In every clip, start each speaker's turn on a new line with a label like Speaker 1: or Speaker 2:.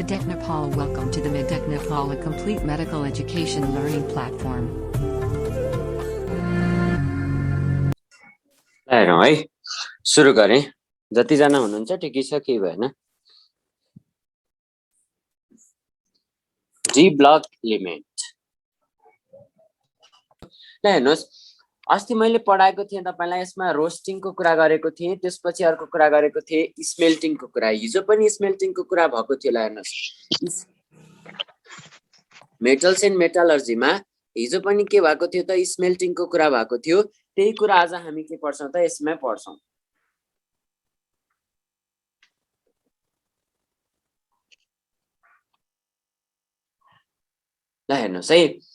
Speaker 1: Medec Nepal. Welcome to the Medec Nepal, a complete medical education learning platform.
Speaker 2: हेरौँ है, सुरु गरेँ। जतिजना हुनुहुन्छ ठिकै छ, केही भएन। डी ब्लक लिमिट ल हेर्नुहोस्, अस्ति मैले पढाएको थिएँ तपाईलाई, यसमा रोस्टिङको कुरा गरेको थिएँ, त्यसपछि अर्को कुरा गरेको थिएँ स्मेल्टिङको कुरा। हिजो पनि स्मेल्टिङको कुरा भएको थियो। ल हेर्नुहोस्, मेटल्स एन्ड मेटलर्जीमा हिजो पनि के भएको थियो त, स्मेल्टिङको कुरा भएको थियो। त्यही कुरा आज हामी के पढ्छौं त, यसमै पढ्छौं। ल हेर्नुहोस् है,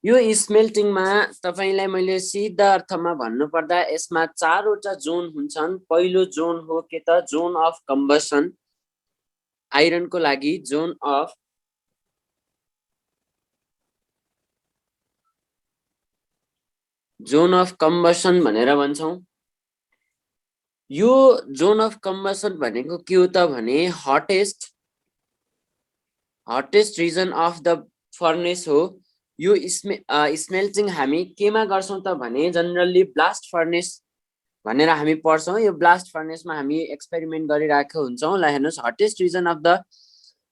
Speaker 2: यो स्मेल्टिङमा तपाईलाई मैले सिधा अर्थमा भन्नु पर्दा यसमा चारवटा जोन हुन्छन्। पहिलो जोन हो के त, जोन अफ कम्बसन। आइरनको लागि जोन अफ कम्बसन भनेर भन्छौं। यो जोन अफ कम्बसन भनेको के हो त भने hottest region of the furnace हो। यो स्मेल्टिङ हामी केमा गर्छौं त भने जनरली ब्लास्ट फर्नेस भनेर हामी पढ्छौं। यो ब्लास्ट फर्नेसमा हामी एक्सपेरिमेन्ट गरिरहेको हुन्छौं। ल हेर्नुहोस्, hottest region of the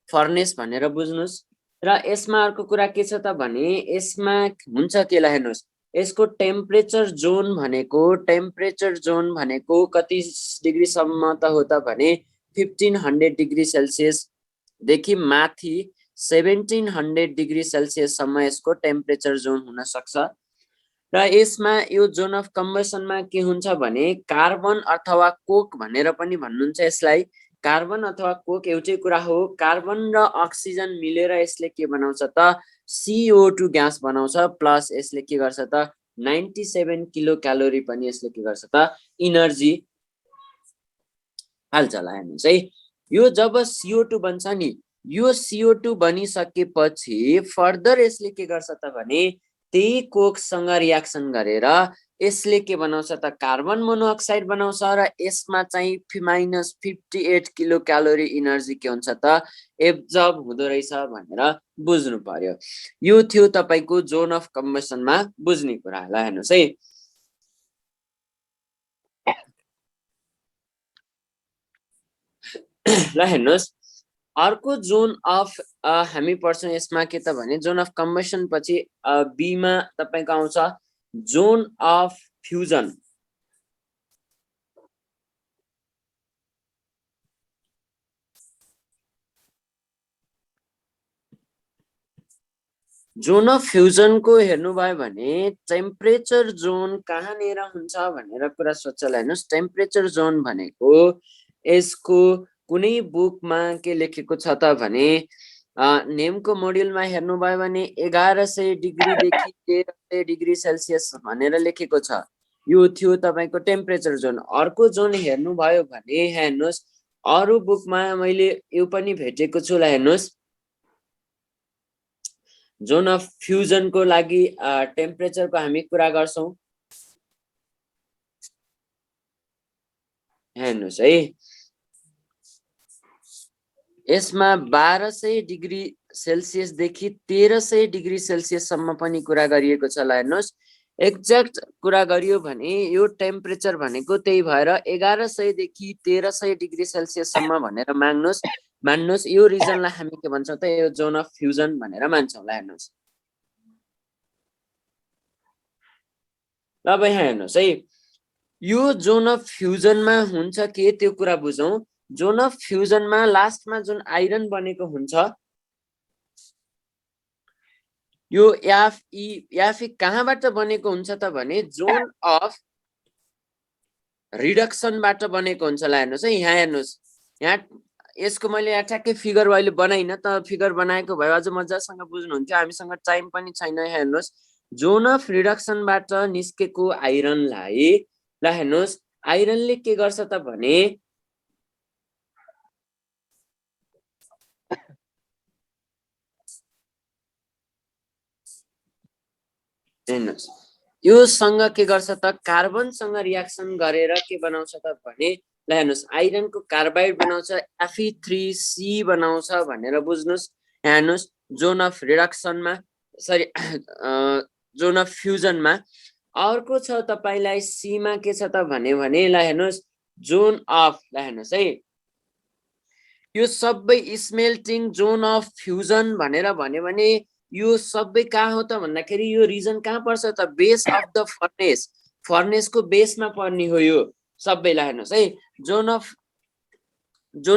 Speaker 2: furnace भनेर बुझ्नुस्। र यसमा अर्को कुरा के छ त भने यसमा हुन्छ के, ल हेर्नुहोस्, यसको टेम्परेचर जोन भनेको कति डिग्री सम्म त हो त भने 1500 डिग्री सेल्सियस देखि माथि 1700 डिग्री सेल्सियस सम्म यसको टेम्परेचर जोन हुन सक्छ। र यसमा यो जोन अफ कम्बसनमा के हुन्छ भने कार्बन अथवा कोक भनेर पनि भन्नुहुन्छ यसलाई। कार्बन अथवा कोक एउटै कुरा हो। कार्बन र अक्सिजन मिलेर यसले के बनाउँछ त, CO2 ग्यास बनाउँछ। प्लस यसले के गर्छ त, 97 किलो क्यालोरी पनि यसले के गर्छ त, इनर्जी हाल्छ। ल हेर्नुहोस् है, यो जब CO2 बन्छ नि, यो CO2 बनिसकेपछि फर्दर यसले के गर्छ त भने त्यही कोकसँग रियाक्सन गरेर यसले के बनाउँछ त, कार्बन मोनोअक्साइड बनाउँछ। र यसमा चाहिँ -58 किलो क्यालोरी इनर्जी के हुन्छ त, एब्जर्ब हुँदो रहेछ भनेर बुझ्नु पर्यो। यो थियो तपाईको जोन अफ कम्बसनमा बुझ्ने कुरा। ल हेर्नुहोस् है, ल हेर्नुहोस्, अर्को जोन अफ हामी पढ्छौं यसमा के त भने जोन अफ कम्बसन पछि बी मा तपाईको आउँछ zone of fusion. Zone of फ्युजनको हेर्नुभयो भने टेम्परेचर जोन कहाँनिर हुन्छ भनेर कुरा सोच्छ। ल हेर्नुहोस्, टेम्परेचर जोन भनेको यसको कुनै बुकमा के लेखेको छ त भने नेमको मोड्युलमा हेर्नुभयो भने 1100 डिग्रीदेखि 1300 डिग्री सेल्सियस भनेर लेखेको छ। यो थियो तपाईको टेम्परेचर जोन। अर्को जोन हेर्नुभयो भने हेर्नुहोस्, अरु बुकमा मैले यो पनि भेटेको छु। ल हेर्नुहोस्, जोन अफ फ्युजनको लागि टेम्परेचरको हामी कुरा गर्छौं। हेर्नुहोस् है, यसमा 1200 डिग्री सेल्सियस देखि 1300 डिग्री सेल्सियस सम्म पनि कुरा गरिएको छ। ल हेर्नुहोस्, एक्ज्याक्ट कुरा गरियो भने यो टेम्परेचर भनेको त्यही भएर 1100 देखि 1300 डिग्री सेल्सियस सम्म भनेर मान्नुहोस्। यो रिजनलाई हामी के भन्छौं त, यो जोन अफ फ्युजन भनेर मान्छौं। ल हेर्नुहोस्, अब यहाँ हेर्नुहोस् है, यो जोन अफ फ्युजनमा हुन्छ के त्यो कुरा बुझौं। जोन अफ फ्युजनमा लास्टमा जुन आइरन बनेको हुन्छ, यो याफी कहाँबाट बनेको हुन्छ त भने जोन अफ रिडक्सनबाट बनेको हुन्छ। ल हेर्नुहोस् है, यहाँ हेर्नुहोस्, यहाँ यसको मैले यहाँ ठ्याक्कै फिगर अहिले बनाइन त, फिगर बनाएको भए अझ मजासँग बुझ्नुहुन्थ्यो। हामीसँग टाइम पनि छैन। यहाँ हेर्नुहोस्, जोन अफ रिडक्सनबाट निस्केको आइरनलाई, ल हेर्नुहोस्, आइरनले के गर्छ त भने हेर्नुहोस्, यो सँग के गर्छ त, कार्बनसँग रियाक्सन गरेर के बनाउँछ त भने ल हेर्नुस् आइरनको कार्बाइड बनाउँछ Fe3C बनाउँछ भनेर बुझ्नुस्। यहाँ हेर्नुस् जोन अफ रिडक्सनमा सरी जोन अफ फ्युजनमा। अर्को छ तपाईलाई सी मा के छ त भने ल हेर्नुस् जोन अफ ल हेर्नुस् है यो सबै स्मेल्टिङ जोन अफ फ्युजन भनेर भन्यो भने यो सबै कहाँ हो त भन्दाखेरि यो रिजन कहाँ पर्छ त बेस अफ द फर्नेस फर्नेसको बेसमा पर्ने हो यो सबैलाई हेर्नुस् है John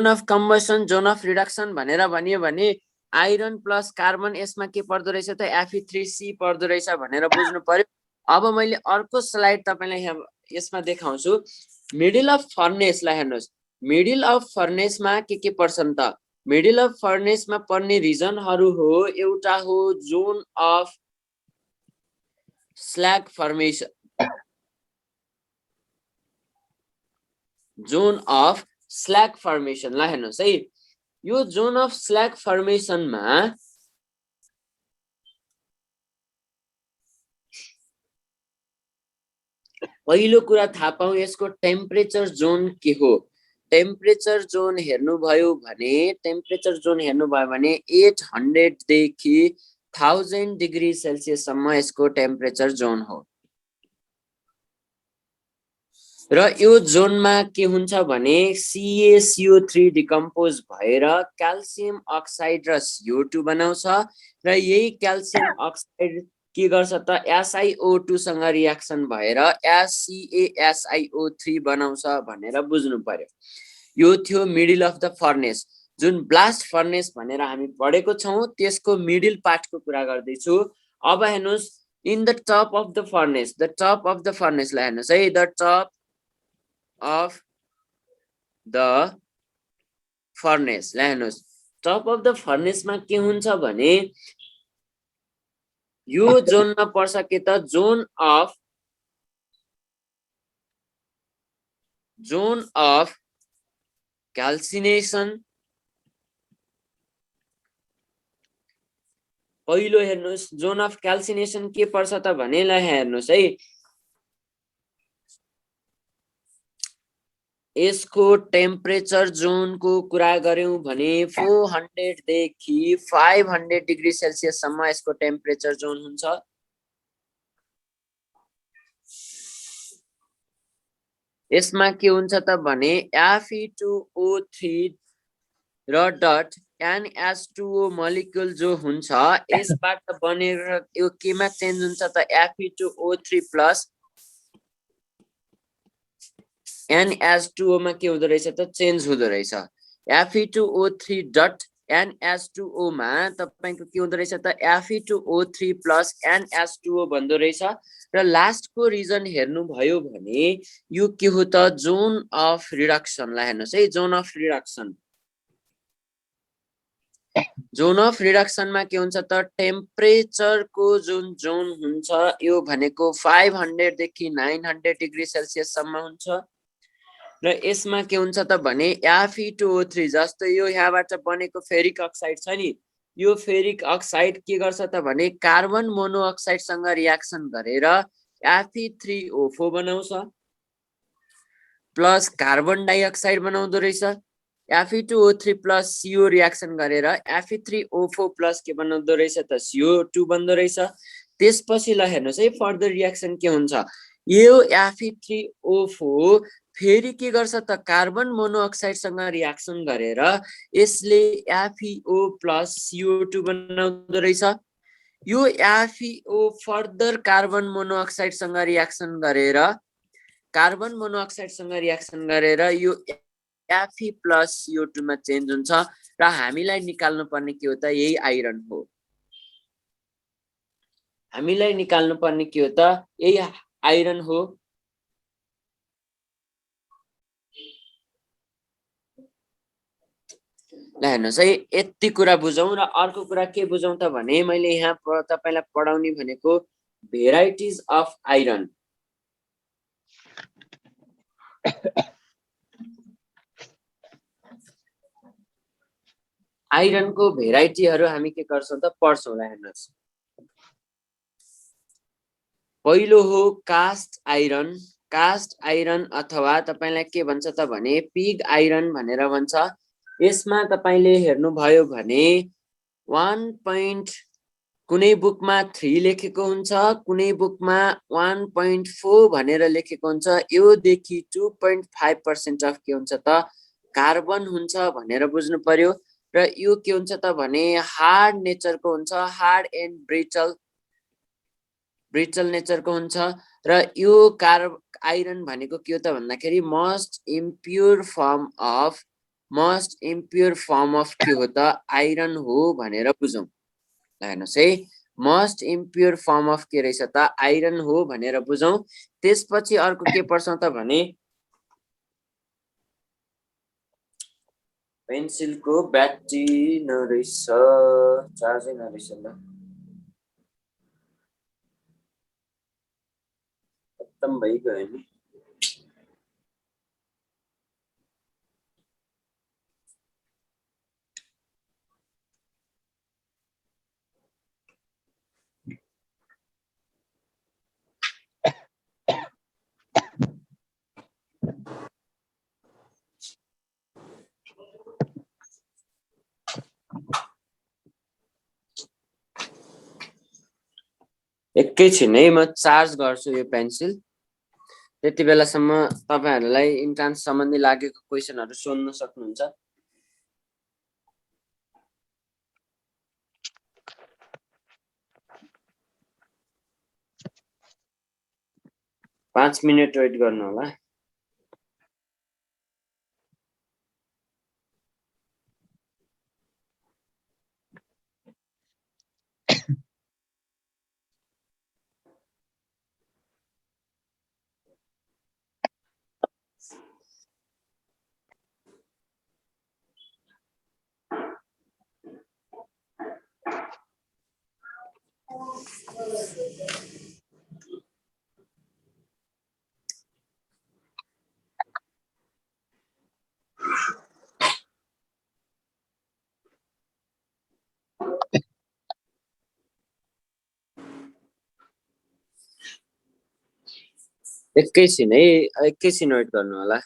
Speaker 2: of combustion John of reduction भनेर भनियो भने आइरन प्लस कार्बन यसमा के पर्दो रहेछ त Fe3C पर्दो रहेछ भनेर बुझ्नु पर्यो। अब मैले अर्को स्लाइड तपाईलाई यहाँ यसमा देखाउँछु मिडल अफ फर्नेसलाई हेर्नुस् मिडल अफ फर्नेसमा के पर्छन् त मिडल अफ फर्नेसमा पर्ने रिजनहरु हो एउटा हो John of स्ल्याग formation John of स्ल्याग formation ल हेर्नुस् है यो जोन अफ स्ल्याग फर्मेसनमा पहिलो कुरा थाहा पाऊ यसको टेम्परेचर जोन के हो। टेम्परेचर जोन हेर्नुभयो भने 800 देखि 1000 डिग्री सेल्सियस सम्म यसको टेम्परेचर जोन हो र यो जोनमा के हुन्छ भने CaCO3 डिकम्पोज भएर क्याल्सियम अक्साइड र CO2 बनाउँछ र यही क्याल्सियम अक्साइड के गर्छ त SiO2 सँग रियाक्सन भएर CaSiO3 बनाउँछ भनेर बुझ्नु पर्यो। यो थियो मिडल अफ द फर्नेस जुन ब्लास्ट फर्नेस भनेर हामी पढेको छौं त्यसको मिडल पार्टको कुरा गर्दै छु। अब हेर्नुस् in the top of the furnace लाई हेर्नुस् है the top of the furnace लाई हेर्नुस् टप अफ द फर्नेसमा के हुन्छ भने यो जोनमा पर्छ के त जोन अफ क्याल्सिनेसन पहिलो हेर्नुस् जोन अफ क्याल्सिनेसन के पर्छ त भने ल हेर्नुस् है यसको टेम्परेचर जोनको कुरा गर्यौं भने 400 देखि 500 डिग्री सेल्सियस सम्म यसको टेम्परेचर जोन हुन्छ। यसमा के हुन्छ त भने Fe2O3 र डट NH2O मोलिक्युल जो हुन्छ यसबाट बनेर यो केमा चेन्ज हुन्छ त Fe2O3 प्लस NH2O मा के हुँदो रहेछ त चेन्ज हुँदो रहेछ। Fe2O3 डट NH2O मा तपाईको के हुँदो रहेछ त Fe2O3 प्लस NH2O भन्दो रहेछ र लास्टको रिजन हेर्नु भयो भने यो के हो त जोन अफ रिडक्सन ला हेर्नुस् है जोन अफ रिडक्सन मा के हुन्छ त टेम्परेचरको जुन जोन हुन्छ यो भनेको 500 देखि 900 डिग्री सेल्सियस सम्म हुन्छ र यसमा के हुन्छ त भने Fe2O3 जस्तो यो यहाँबाट बनेको फेरिक अक्साइड छ नि यो फेरिक अक्साइड के गर्छ त भने कार्बन मोनोअक्साइड सँग रियाक्सन गरेर Fe3O4 बनाउँछ प्लस कार्बन डाइअक्साइड बनाउँदो रहेछ Fe2O3 प्लस CO रियाक्सन गरेर Fe3O4 प्लस के बनाउँदो रहेछ त CO2 बन्दो रहेछ। त्यसपछि ल हेर्नुस् है फर्दर रियाक्सन के हुन्छ यो Fe3O4 फेरि के गर्छ त कार्बन मोनोअक्साइड सँग रियाक्सन गरेर यसले FeO प्लस CO2 बनाउँदो रहेछ। यो FeO फर्दर कार्बन मोनोअक्साइड सँग रियाक्सन गरेर यो Fe प्लस CO2 मा चेन्ज हुन्छ र हामीलाई निकाल्नु पर्ने के हो त यही आइरन हो। हामीलाई निकाल्नु पर्ने के हो त यही आइरन हो। ल हेर्नुस् है यति कुरा बुझौं र अर्को कुरा के बुझौं त भने मैले यहाँ तपाईलाई पढाउने भनेको भेराइटिज अफ आइरन आइरनको भेराइटीहरु हामी के गर्छौं त पढ्छौं। ल हेर्नुस् पहिलो हो कास्ट आइरन कास्ट आइरन अथवा तपाईलाई के भन्छ त भने पिग आइरन भनेर भन्छ। यसमा तपाईले हेर्नुभयो भने 1. कुनै बुकमा 3 लेखेको हुन्छ, कुनै बुकमा 1.4 भनेर लेखेको हुन्छ। यो देखि 2.5% अफ के हुन्छ त कार्बन हुन्छ भनेर बुझ्नु पर्यो। र यो के हुन्छ त भने हार्ड नेचरको हुन्छ, हार्ड एन्ड ब्रिटल नेचरको हुन्छ। र यो आइरन भनेको के हो त भन्दाखेरि मोस्ट इम्प्योर फर्म अफ के हो त आइरन हो भनेर बुझौँ। ल हेर्नुहोस् है, मोस्ट इम्प्योर फर्म अफ के रहेछ त आइरन हो भनेर बुझौँ। त्यसपछि अर्को के पर्छ त भने पेन्सिलको ब्याट्री नरहेछ, चार्जै नरहेछ। ल खत्तम भइगयो नि। एकैछिन है, म चार्ज गर्छु यो पेन्सिल। त्यति बेलासम्म तपाईहरुलाई इन्ट्रान्स सम्बन्धी लागेको क्वेशनहरु सोध्न सक्नुहुन्छ। पाँच मिनट वेट गर्नु होला। एकैछिन है, एकैछिन वेट गर्नु होला।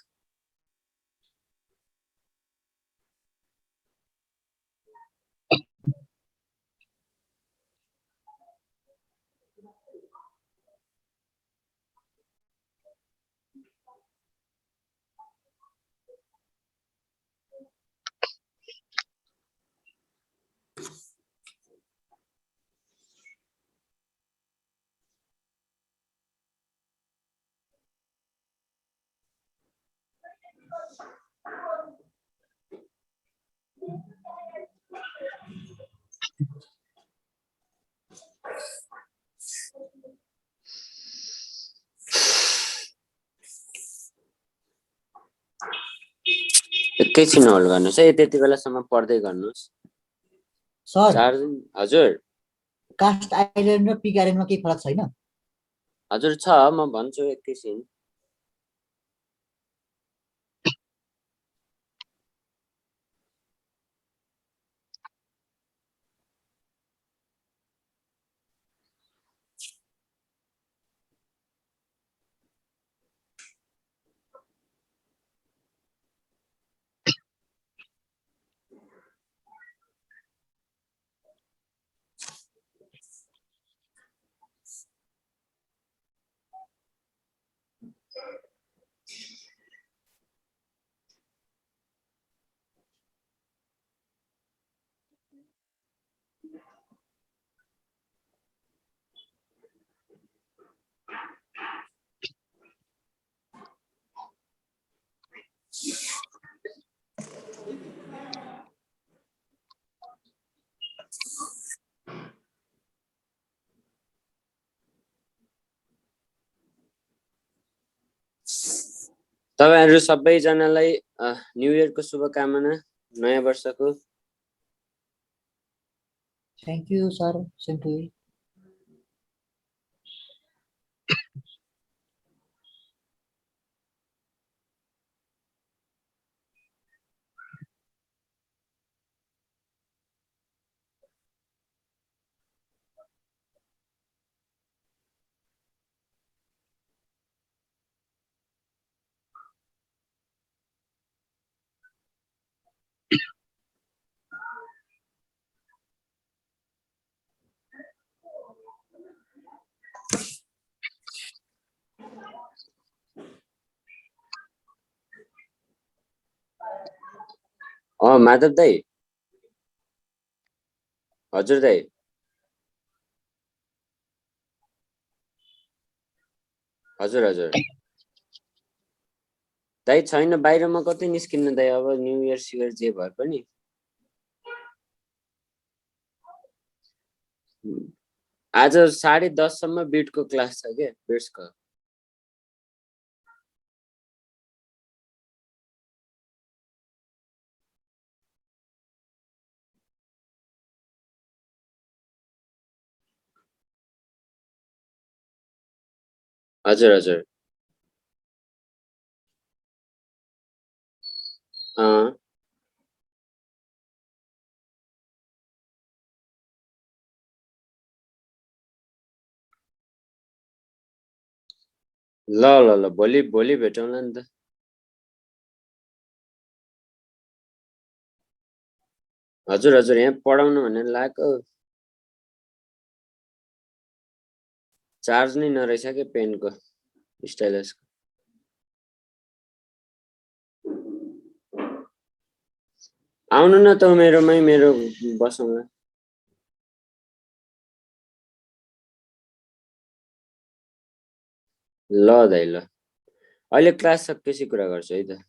Speaker 2: एकैछिन होल्ड गर्नुहोस् है, त्यति बेलासम्म पढ्दै गर्नुहोस्।
Speaker 3: सर
Speaker 2: हजुर
Speaker 3: कास्ट आइरन र पिग आइरनमा केही फरक छैन?
Speaker 2: हजुर छ, म भन्छु एकैछिन। तपाईहरु सबैजनालाई न्यू इयरको शुभकामना, नयाँ वर्षको।
Speaker 3: Thank you sir, same to you.
Speaker 2: Madhav दाई हजुर दाई हजुर हजुर दाई छैन बाहिरमा कतै निस्किनु दाई अब न्यू इयर सियर जे भए पनि आज 10:30 सम्म बिटको क्लास छ के बिट्सको हजुर हजुर ल ल ल भोलि भोलि भेटौँला नि त हजुर हजुर यहाँ पढाउनु भनेर लागेको चार्ज नै नरहेछ के पेनको स्टाइलसको आउनु न त मेरोमै मेरो बसौँला ल दाइ ल अहिले क्लास सकेपछि कुरा गर्छु है त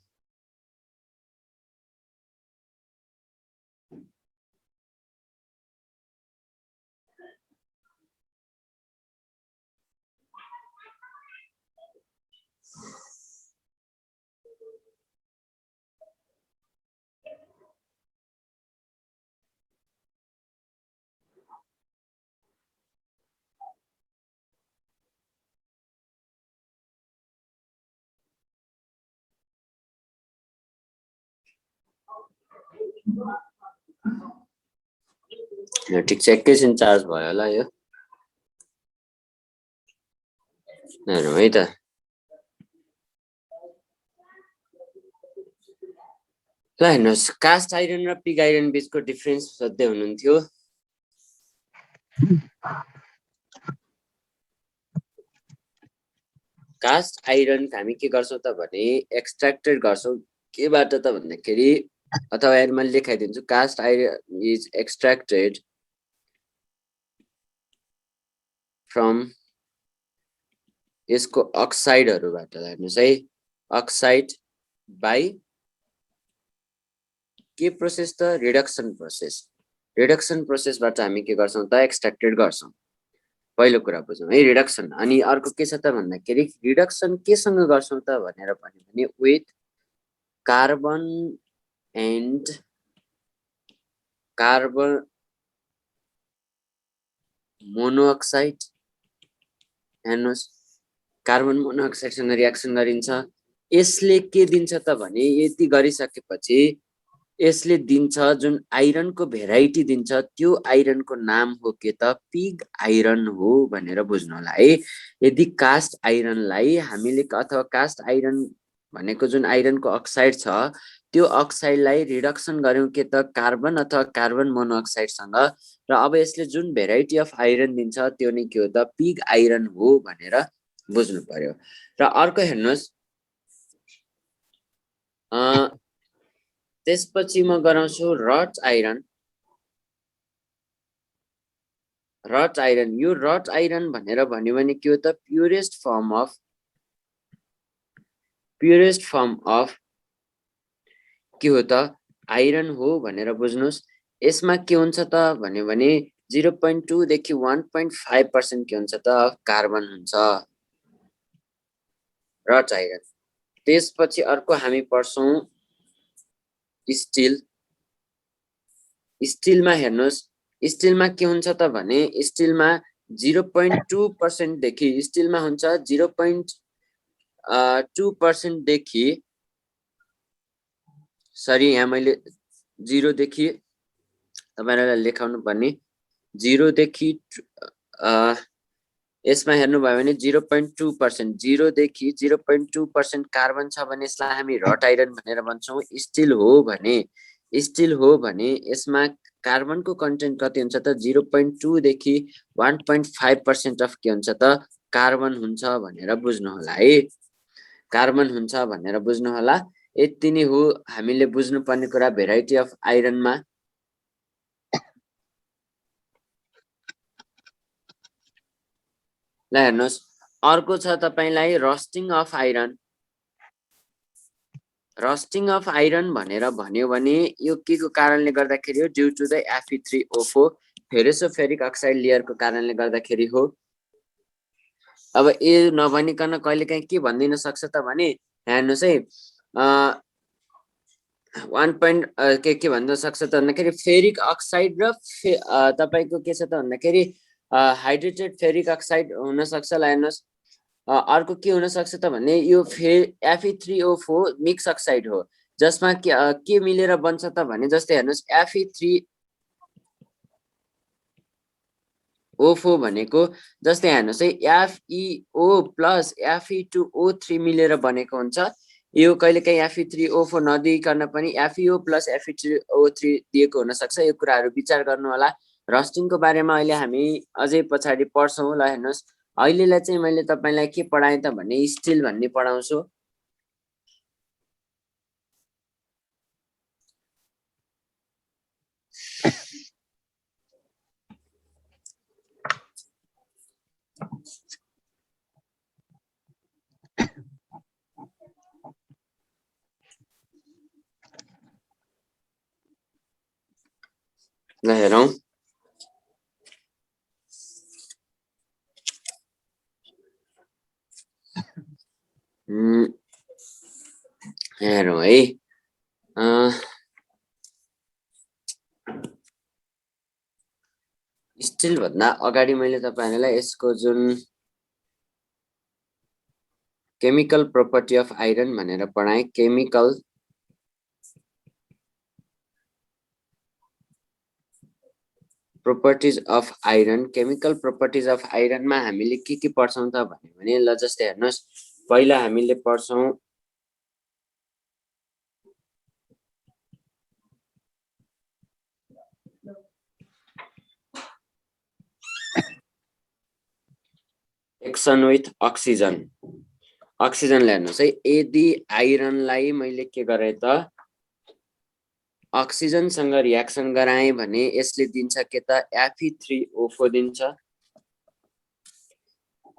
Speaker 2: ठिक छ एकैछिन चार्ज भयो होला यो हेरौँ है त ल हेर्नुहोस् कास्ट आइरन र पिग आइरन बीचको डिफरेन्स सोध्दै हुनुहुन्थ्यो कास्ट आइरन हामी के गर्छौं त भने एक्सट्र्याक्टेड गर्छौं केबाट त भन्दाखेरि अथवा यहाँ मैले लेखाइदिन्छु cast iron is extracted from यसको अक्साइडहरुबाट हेर्नुस् है अक्साइड बाइ के प्रोसेस त रिडक्सन प्रोसेसबाट हामी के गर्छौं त एक्सट्र्याक्टेड गर्छौं पहिलो कुरा बुझौं है रिडक्सन अनि अर्को के छ त भन्दाखेरि रिडक्सन केसँग गर्छौं त भनेर भन्यो भने with carbon and carbon monoxide हेर्नुस् कार्बन मोनोअक्साइडसँग रिएक्सन गरिन्छ यसले के दिन्छ त भने यति गरिसकेपछि यसले दिन्छ जुन आइरनको भेराइटी दिन्छ त्यो आइरनको नाम हो के त पिग आइरन हो भनेर बुझ्नु होला है यदि कास्ट आइरनलाई हामीले अथवा कास्ट आइरन भनेको जुन आइरनको अक्साइड छ त्यो अक्साइडलाई रिडक्सन गर्यौं के त कार्बन अथवा कार्बन मोनोअक्साइडसँग र अब यसले जुन भेराइटी अफ आइरन दिन्छ त्यो नै के हो त पिग आइरन हो भनेर बुझ्नु पर्यो र अर्को हेर्नुस् त्यसपछि म गराउँछु रट आइरन यो रट आइरन भनेर भन्यो भने के हो त प्युरेस्ट फर्म अफ के हो त आइरन हो भनेर बुझ्नुस् यसमा के हुन्छ त भन्यो भने 0.2 देखि 1.5% के हुन्छ त कार्बन हुन्छ रट आइरन त्यसपछि अर्को हामी पढ्छौं स्टिलमा हेर्नुस् स्टिलमा के हुन्छ त भने स्टिलमा 0.2% देखि स्टिलमा हुन्छ 0.2% देखि सरी यहाँ मैले 0 देखि तपाईहरुलाई लेखाउनु पर्ने 0 देखि यसमा हेर्नु भयो भने 0.2% 0 देखि 0.2% कार्बन छ भने यसलाई हामी रट आइरन भनेर भन्छौं स्टिल हो भने यसमा कार्बनको कन्टेन्ट कति हुन्छ त 0.2 देखि 1.5% अफ के हुन्छ त कार्बन हुन्छ भनेर बुझ्नु होला है कार्बन हुन्छ भनेर बुझ्नु होला यति नै हो हामीले बुझ्नुपर्ने कुरा भेराइटी अफ आइरनमा। ल हेर्नुहोस्, अर्को छ तपाईलाई rusting of iron. Rusting of iron भनेर भन्यो भने यो के को कारणले गर्दाखेरि हो? Due to the Fe3O4 ferrosoferric oxide लेयरको कारणले गर्दाखेरि हो। अब यो नभनिकन कहिलेकाहीँ के भनिदिन सक्छ त भने हेर्नुहोस् है 1 point के भन्न सक्छ त भन्दाखेरि फेरिक अक्साइड र तपाईको के छ त भन्दाखेरि हाइड्रेटेड फेरिक अक्साइड हुन सक्छ। ल हेर्नुहोस्, अर्को के हुन सक्छ त भने यो Fe3O4 मिक्स अक्साइड हो जसमा के मिलेर बन्छ त भने जस्तै हेर्नुहोस् Fe3O4 भनेको जस्तै हेर्नुहोस् है FeO प्लस Fe2O3 मिलेर बनेको हुन्छ। यो कहिलेकाहीँ Fe3O4 नदिइकन पनि FeO प्लस Fe2O3 दिएको हुन सक्छ। यो कुराहरू विचार गर्नु होला। रस्टिङको बारेमा अहिले हामी अझै पछाडि पढ्छौँ। ल हेर्नुहोस्, अहिलेलाई चाहिँ मैले तपाईलाई के पढाएँ त भने स्टिल भन्ने पढाउँछु। ल हेरौँ, हेरौँ है स्टिल भन्दा अगाडि मैले तपाईहरुलाई यसको जुन केमिकल प्रोपर्टी अफ आइरन भनेर पढाएँ। Chemical properties of iron. Chemical properties of आइरनमा हामीले के पढ्छौं त भने ल जस्तै हेर्नुहोस्, पहिला हामीले पढ्छौं एक्सन विथ अक्सिजन। अक्सिजन हेर्नुहोस् है, यदि आइरनलाई मैले के गरे त अक्सिजन सँग रिएक्सन गराए भने यसले दिन्छ के त Fe3O4 दिन्छ।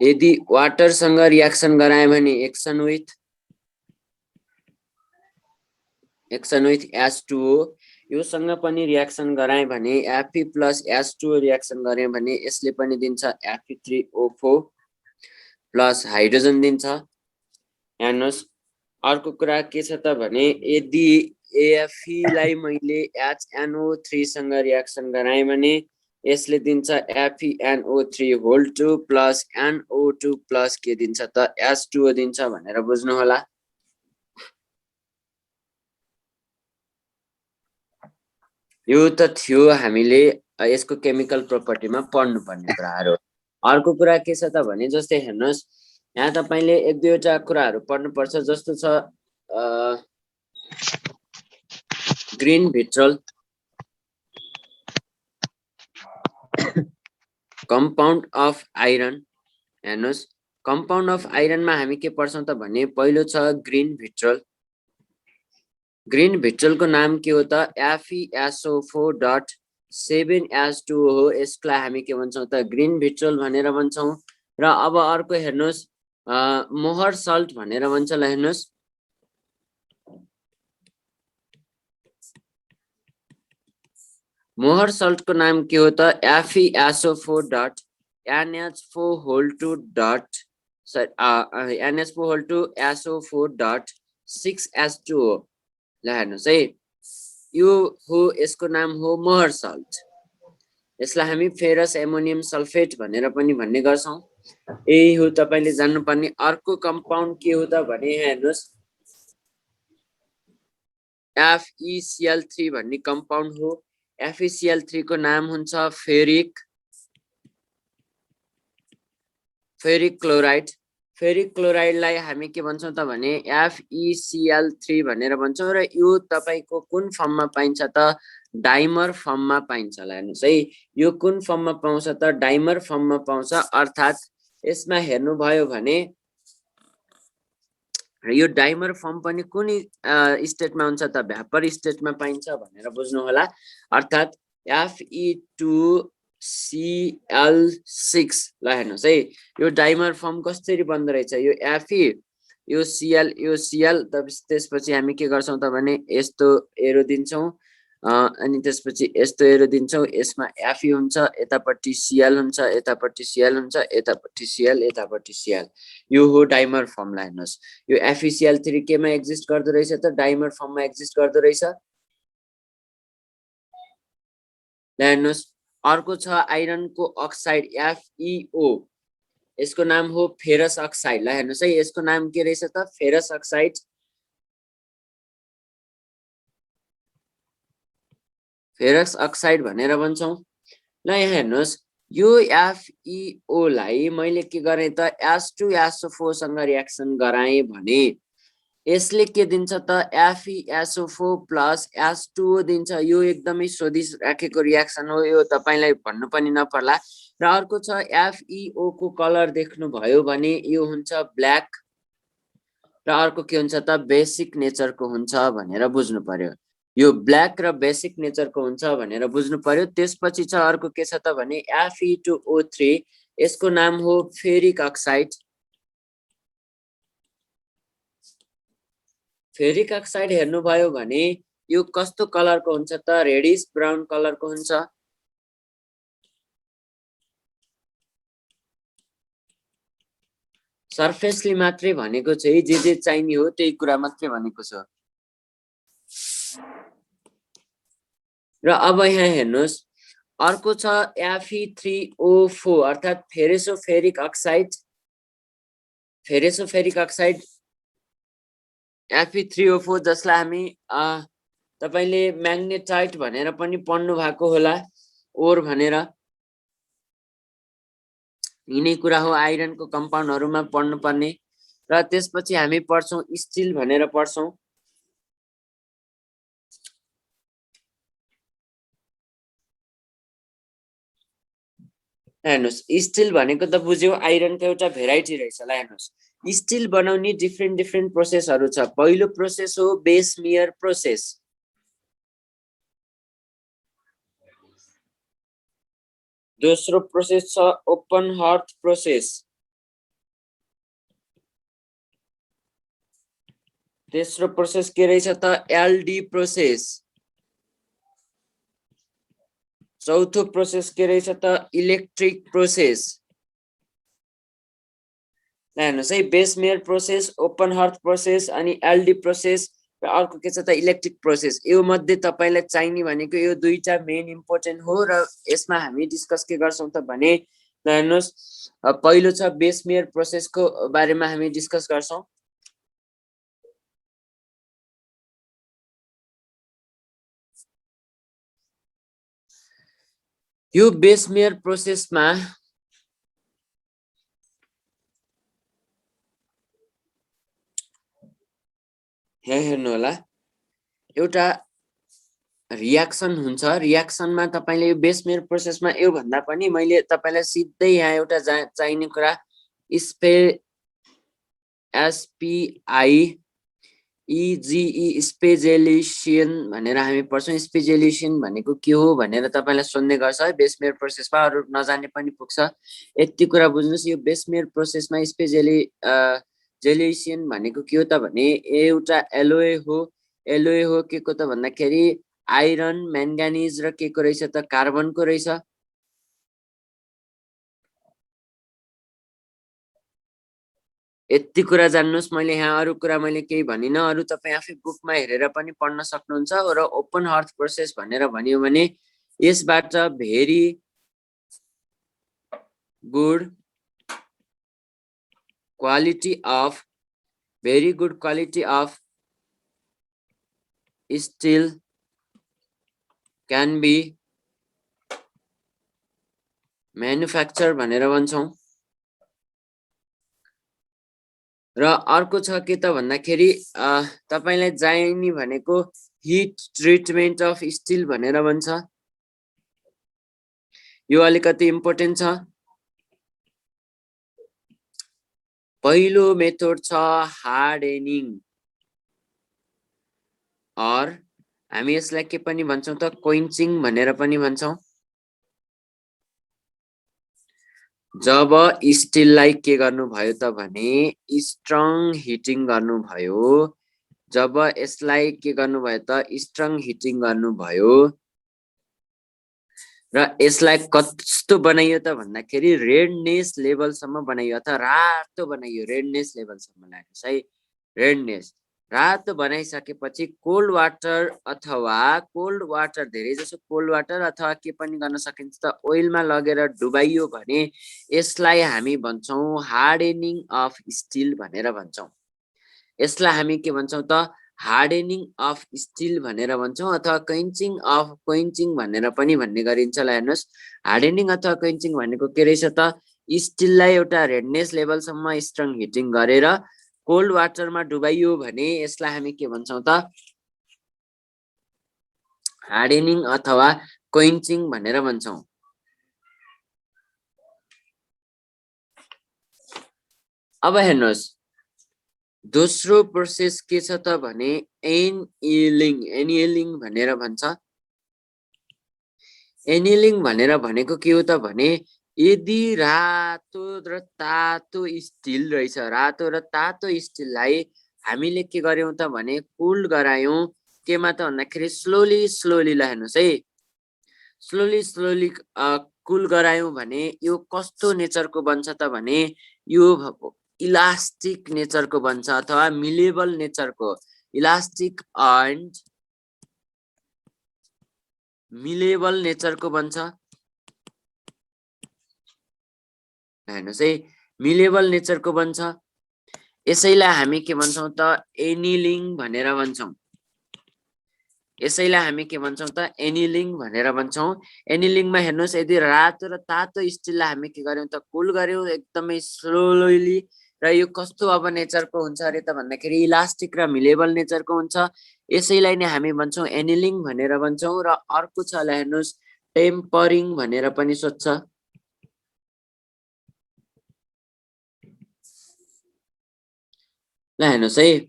Speaker 2: यदि वाटर सँग रिएक्सन गराए भने एक्सन विथ H2O, यो सँग पनि रिएक्सन गराए भने Fe प्लस H2O रिएक्सन गरे भने यसले पनि दिन्छ Fe3O4 प्लस हाइड्रोजन दिन्छ। हेर्नुहोस्, अर्को कुरा के छ त भने यदि AFE लाई मैले HNO3 सँग रिएक्सन गराए भने यसले दिन्छ FeNO3 whole 2 plus NO2 plus के दिन्छ त H2O दिन्छ भनेर बुझ्नु होला। यो त थियो हामीले यसको केमिकल प्रोपर्टीमा पढ्नु पर्ने कुराहरु। अर्को कुरा के छ त भने जस्तै हेर्नुहोस्, यहाँ तपाईले एक दुईवटा कुराहरु पढ्नु पर्छ। जस्तो छ ग्रीन भिट्रल कम्पाउन्ड अफ आइरन। हेर्नुहोस्, कम्पाउन्ड अफ आइरनमा हामी के पढ्छौं त भने पहिलो छ ग्रीन भिट्रल। ग्रीन भिट्रल को नाम के हो त FeSO4.7H2O हो। यसलाई हामी के भन्छौं त ग्रीन भिट्रल भनेर भन्छौं। र अब अर्को हेर्नुहोस् मोहर सल्ट भनेर भन्छ। ल हेर्नुहोस्, मोहर सल्ट को नाम के हो त FeSO4.NH4 ल हेर्नुहोस् है, यो हो यसको नाम हो मोहर सल्ट। यसलाई हामी फेरस एमोनियम सल्फेट भनेर पनि भन्ने गर्छौं। यही हो तपाईले जान्नुपर्ने। अर्को कम्पाउन्ड के हो त भने हेर्नुहोस् FeCl3 भन्ने कम्पाउन्ड हो। FeCl3 को नाम हुन्छ फेरिक क्लोराइड। फेरिक क्लोराइडलाई हामी के भन्छौं त भने FeCl3 भनेर भन्छौं। र यो तपाईको कुन फर्ममा पाइन्छ त डाइमर फर्ममा पाइन्छ। ल हेर्नुहोस् है, यो कुन फर्ममा पाउँछ त डाइमर फर्ममा पाउँछ। अर्थात यसमा हेर्नु भयो भने र यो डाइमर फर्म पनि कुन स्टेटमा हुन्छ त भ्यापर स्टेटमा पाइन्छ भनेर बुझ्नु होला अर्थात् Fe2Cl6 ल हेर्नुस् है यो डाइमर फर्म कसरी बन्द रहेछ यो Fe यो Cl यो Cl त्यसपछि हामी के गर्छौं त भने यस्तो एरो दिन्छौं अनि त्यसपछि यस्तो एरो दिन्छौं यसमा Fe हुन्छ यतापट्टि Cl हुन्छ यतापट्टि Cl हुन्छ यतापट्टि Cl यतापट्टि Cl यो हो डाइमर फर्म ला हेर्नुस् यो FeCl3 केमा एक्जिस्ट गर्दो रहेछ त डाइमर फर्ममा एक्जिस्ट गर्दो रहेछ ल हेर्नुस् अर्को छ आइरनको अक्साइड FeO यसको नाम हो फेरस अक्साइड ल हेर्नुस् है यसको नाम के रहेछ त फेरस अक्साइड फेरस अक्साइड भनेर भन्छौं ल यहाँ हेर्नुस् यो FeO लाई मैले के गरे त H2SO4 सँग रिएक्सन गराए भने यसले के दिन्छ त FeSO4 H2O दिन्छ यो एकदमै सोधिस राखेको रिएक्सन हो यो तपाईलाई भन्नु पनि नपर्ला र अर्को छ FeO को कलर देख्नु भयो भने यो हुन्छ ब्ल्याक र अर्को के हुन्छ त बेसिक नेचरको हुन्छ भनेर बुझ्नु पर्यो यो ब्ल्याक र बेसिक नेचरको हुन्छ भनेर बुझ्नु पर्यो त्यसपछि छ अर्को के छ त भने Fe2O3 यसको नाम हो फेरिक अक्साइड फेरिक अक्साइड हेर्नु भयो भने यो कस्तो कलरको हुन्छ त रेडिश ब्राउन कलरको हुन्छ सरफेसली मात्रै भनेको चाहिँ जे चाहिने हो त्यही कुरा मात्रै भनेको छ र अब यहाँ हेर्नुस् अर्को छ Fe3O4 अर्थात् फेरेसोफेरिक अक्साइड Fe3O4 जसलाई हामी तपाईले म्याग्नेटाइट भनेर पनि पढ्नु भएको होला ओर भनेर यिनै कुरा हो आइरनको कम्पाउन्डहरुमा पढ्नु पर्ने र त्यसपछि हामी पढ्छौं स्टिल भनेर पढ्छौं हेर्नुस् स्टिल भनेको त बुझ्यौ आइरनको एउटा भेराइटी रहेछ ल हेर्नुस् स्टिल बनाउने डिफरेन्ट प्रोसेसहरु छ पहिलो प्रोसेस हो बेस मेयर प्रोसेस दोस्रो प्रोसेस छ ओपन हार्ट प्रोसेस तेस्रो प्रोसेस के रहेछ त एलडी प्रोसेस चौथो प्रोसेस के रहेछ त इलेक्ट्रिक प्रोसेस हेर्नुस् है base mayor process open heart process अनि एलडी प्रोसेस र अर्को के छ त इलेक्ट्रिक प्रोसेस यो मध्ये तपाईलाई चाहिने भनेको यो दुईटा मेन इम्पोर्टेन्ट हो र यसमा हामी डिस्कस के गर्छौं त भने हेर्नुस् पहिलो छ बेस मेयर प्रोसेसको बारेमा हामी डिस्कस गर्छौं यो बेस मेयर प्रोसेसमा हेर्नु होला एउटा रिएक्सन हुन्छ रिएक्सनमा तपाईले यो बेस मेयर प्रोसेसमा यो भन्दा पनि मैले तपाईलाई सिधै यहाँ एउटा चाहिने कुरा स्पेजिएलेसन भनेर हामी पढ्छौं स्पेजिएलेसन भनेको के हो भनेर तपाईलाई सोध्ने गर्छ है बेस मेयर प्रोसेसमा अरु नजाने पनि पुग्छ यति कुरा बुझ्नुस् यो बेस मेयर प्रोसेसमा स्पेजिएलेसन भनेको के हो त भने एउटा एलोय हो के को त भन्दाखेरि आइरन म्याङ्गानिज र के को रहेछ त कार्बनको रहेछ यति कुरा जान्नुस् मैले यहाँ अरु कुरा मैले केही भनिन अरु तपाई आफै बुकमा हेरेर पनि पढ्न सक्नुहुन्छ र ओपन हार्ट प्रोसेस भनेर भनियो भने यसबाट very good quality of steel can be manufacture भनेर भन्छौं र अर्को छ के त भन्दाखेरि तपाईलाई चाहिने भनेको हिट ट्रिटमेन्ट अफ स्टिल भनेर भन्छ यो अलिकति इम्पोर्टेन्ट छ पहिलो मेथड छ हार्डेनिङ, और हामी यसलाई के पनि भन्छौं त क्विन्चिङ भनेर पनि भन्छौं। जब स्टिललाई के गर्नुभयो त भने स्ट्रङ हिटिङ गर्नुभयो, जब यसलाई के गर्नुभयो त स्ट्रङ हिटिङ गर्नुभयो र यसलाई कस्तो बनाइयो त भन्दाखेरि रेडनेस लेभलसम्म बनाइयो अथवा रातो बनाइयो, रेडनेस लेभलसम्म ल्याएछ है। रेडनेस रातो बनाइसकेपछि कोल्ड वाटर अथवा कोल्ड वाटर, धेरै जसो कोल्ड वाटर अथवा के पनि गर्न सकिन्छ त ओइलमा लगेर डुबाइयो भने यसलाई हामी भन्छौं हार्डेनिङ अफ स्टिल भनेर भन्छौं। यसलाई हामी के भन्छौं त हार्डेनिङ अफ स्टिल भनेर भन्छौं अथवा क्विन्चिङ अफ क्विन्चिङ भनेर पनि भन्ने गरिन्छ। ल हेर्नुस्, हार्डेनिङ अथवा क्विन्चिङ भनेको के रहेछ त स्टिललाई एउटा रेडनेस लेभलसम्म स्ट्रङ हिटिङ गरेर कोल्ड वाटरमा डुबाइयो भने यसलाई हामी के भन्छौं त हार्डेनिङ अथवा क्विन्चिङ भनेर भन्छौं। अब हेर्नुस्, दोस्रो प्रोसेस के छ त भने एनिलिङ, एनिलिङ भनेर भन्छ। एनिलिङ भनेर भनेको के हो त भने यदि रातो र तातो स्टिल रहेछ, रातो र तातो स्टिललाई हामीले के गर्यौं त भने कुल्ड गरायौं, केमा त भन्दाखेरि स्लोली स्लोली। ल हेर्नुस् है, स्लोली स्लोली कुल गरायौं भने यो कस्तो नेचरको बन्छ त भने यो इलास्टिक नेचरको बन्छ अथवा मिलेबल नेचरको, इलास्टिक एन्ड मिलेबल नेचरको बन्छ। हेर्नुस् है, मिलेबल नेचरको बन्छ। यसैलाई हामी के भन्छौं त एनिलिङ भनेर भन्छौं। यसैलाई हामी के भन्छौं त एनिलिङ भनेर भन्छौं। एनिलिङमा हेर्नुस्, यदि रातो र तातो स्टिललाई हामी के गर्यौं त कुल गर्यौं एकदमै स्लोली, र यो कस्तो अब नेचरको हुन्छ अरे त भन्दाखेरि इलास्टिक र मिलेबल नेचरको हुन्छ। यसैलाई नै हामी भन्छौं एनिलिङ भनेर भन्छौं। र अर्को छ, ल हेर्नुस्, टेम्परिङ भनेर पनि सोध्छ। ल हेर्नुस् है,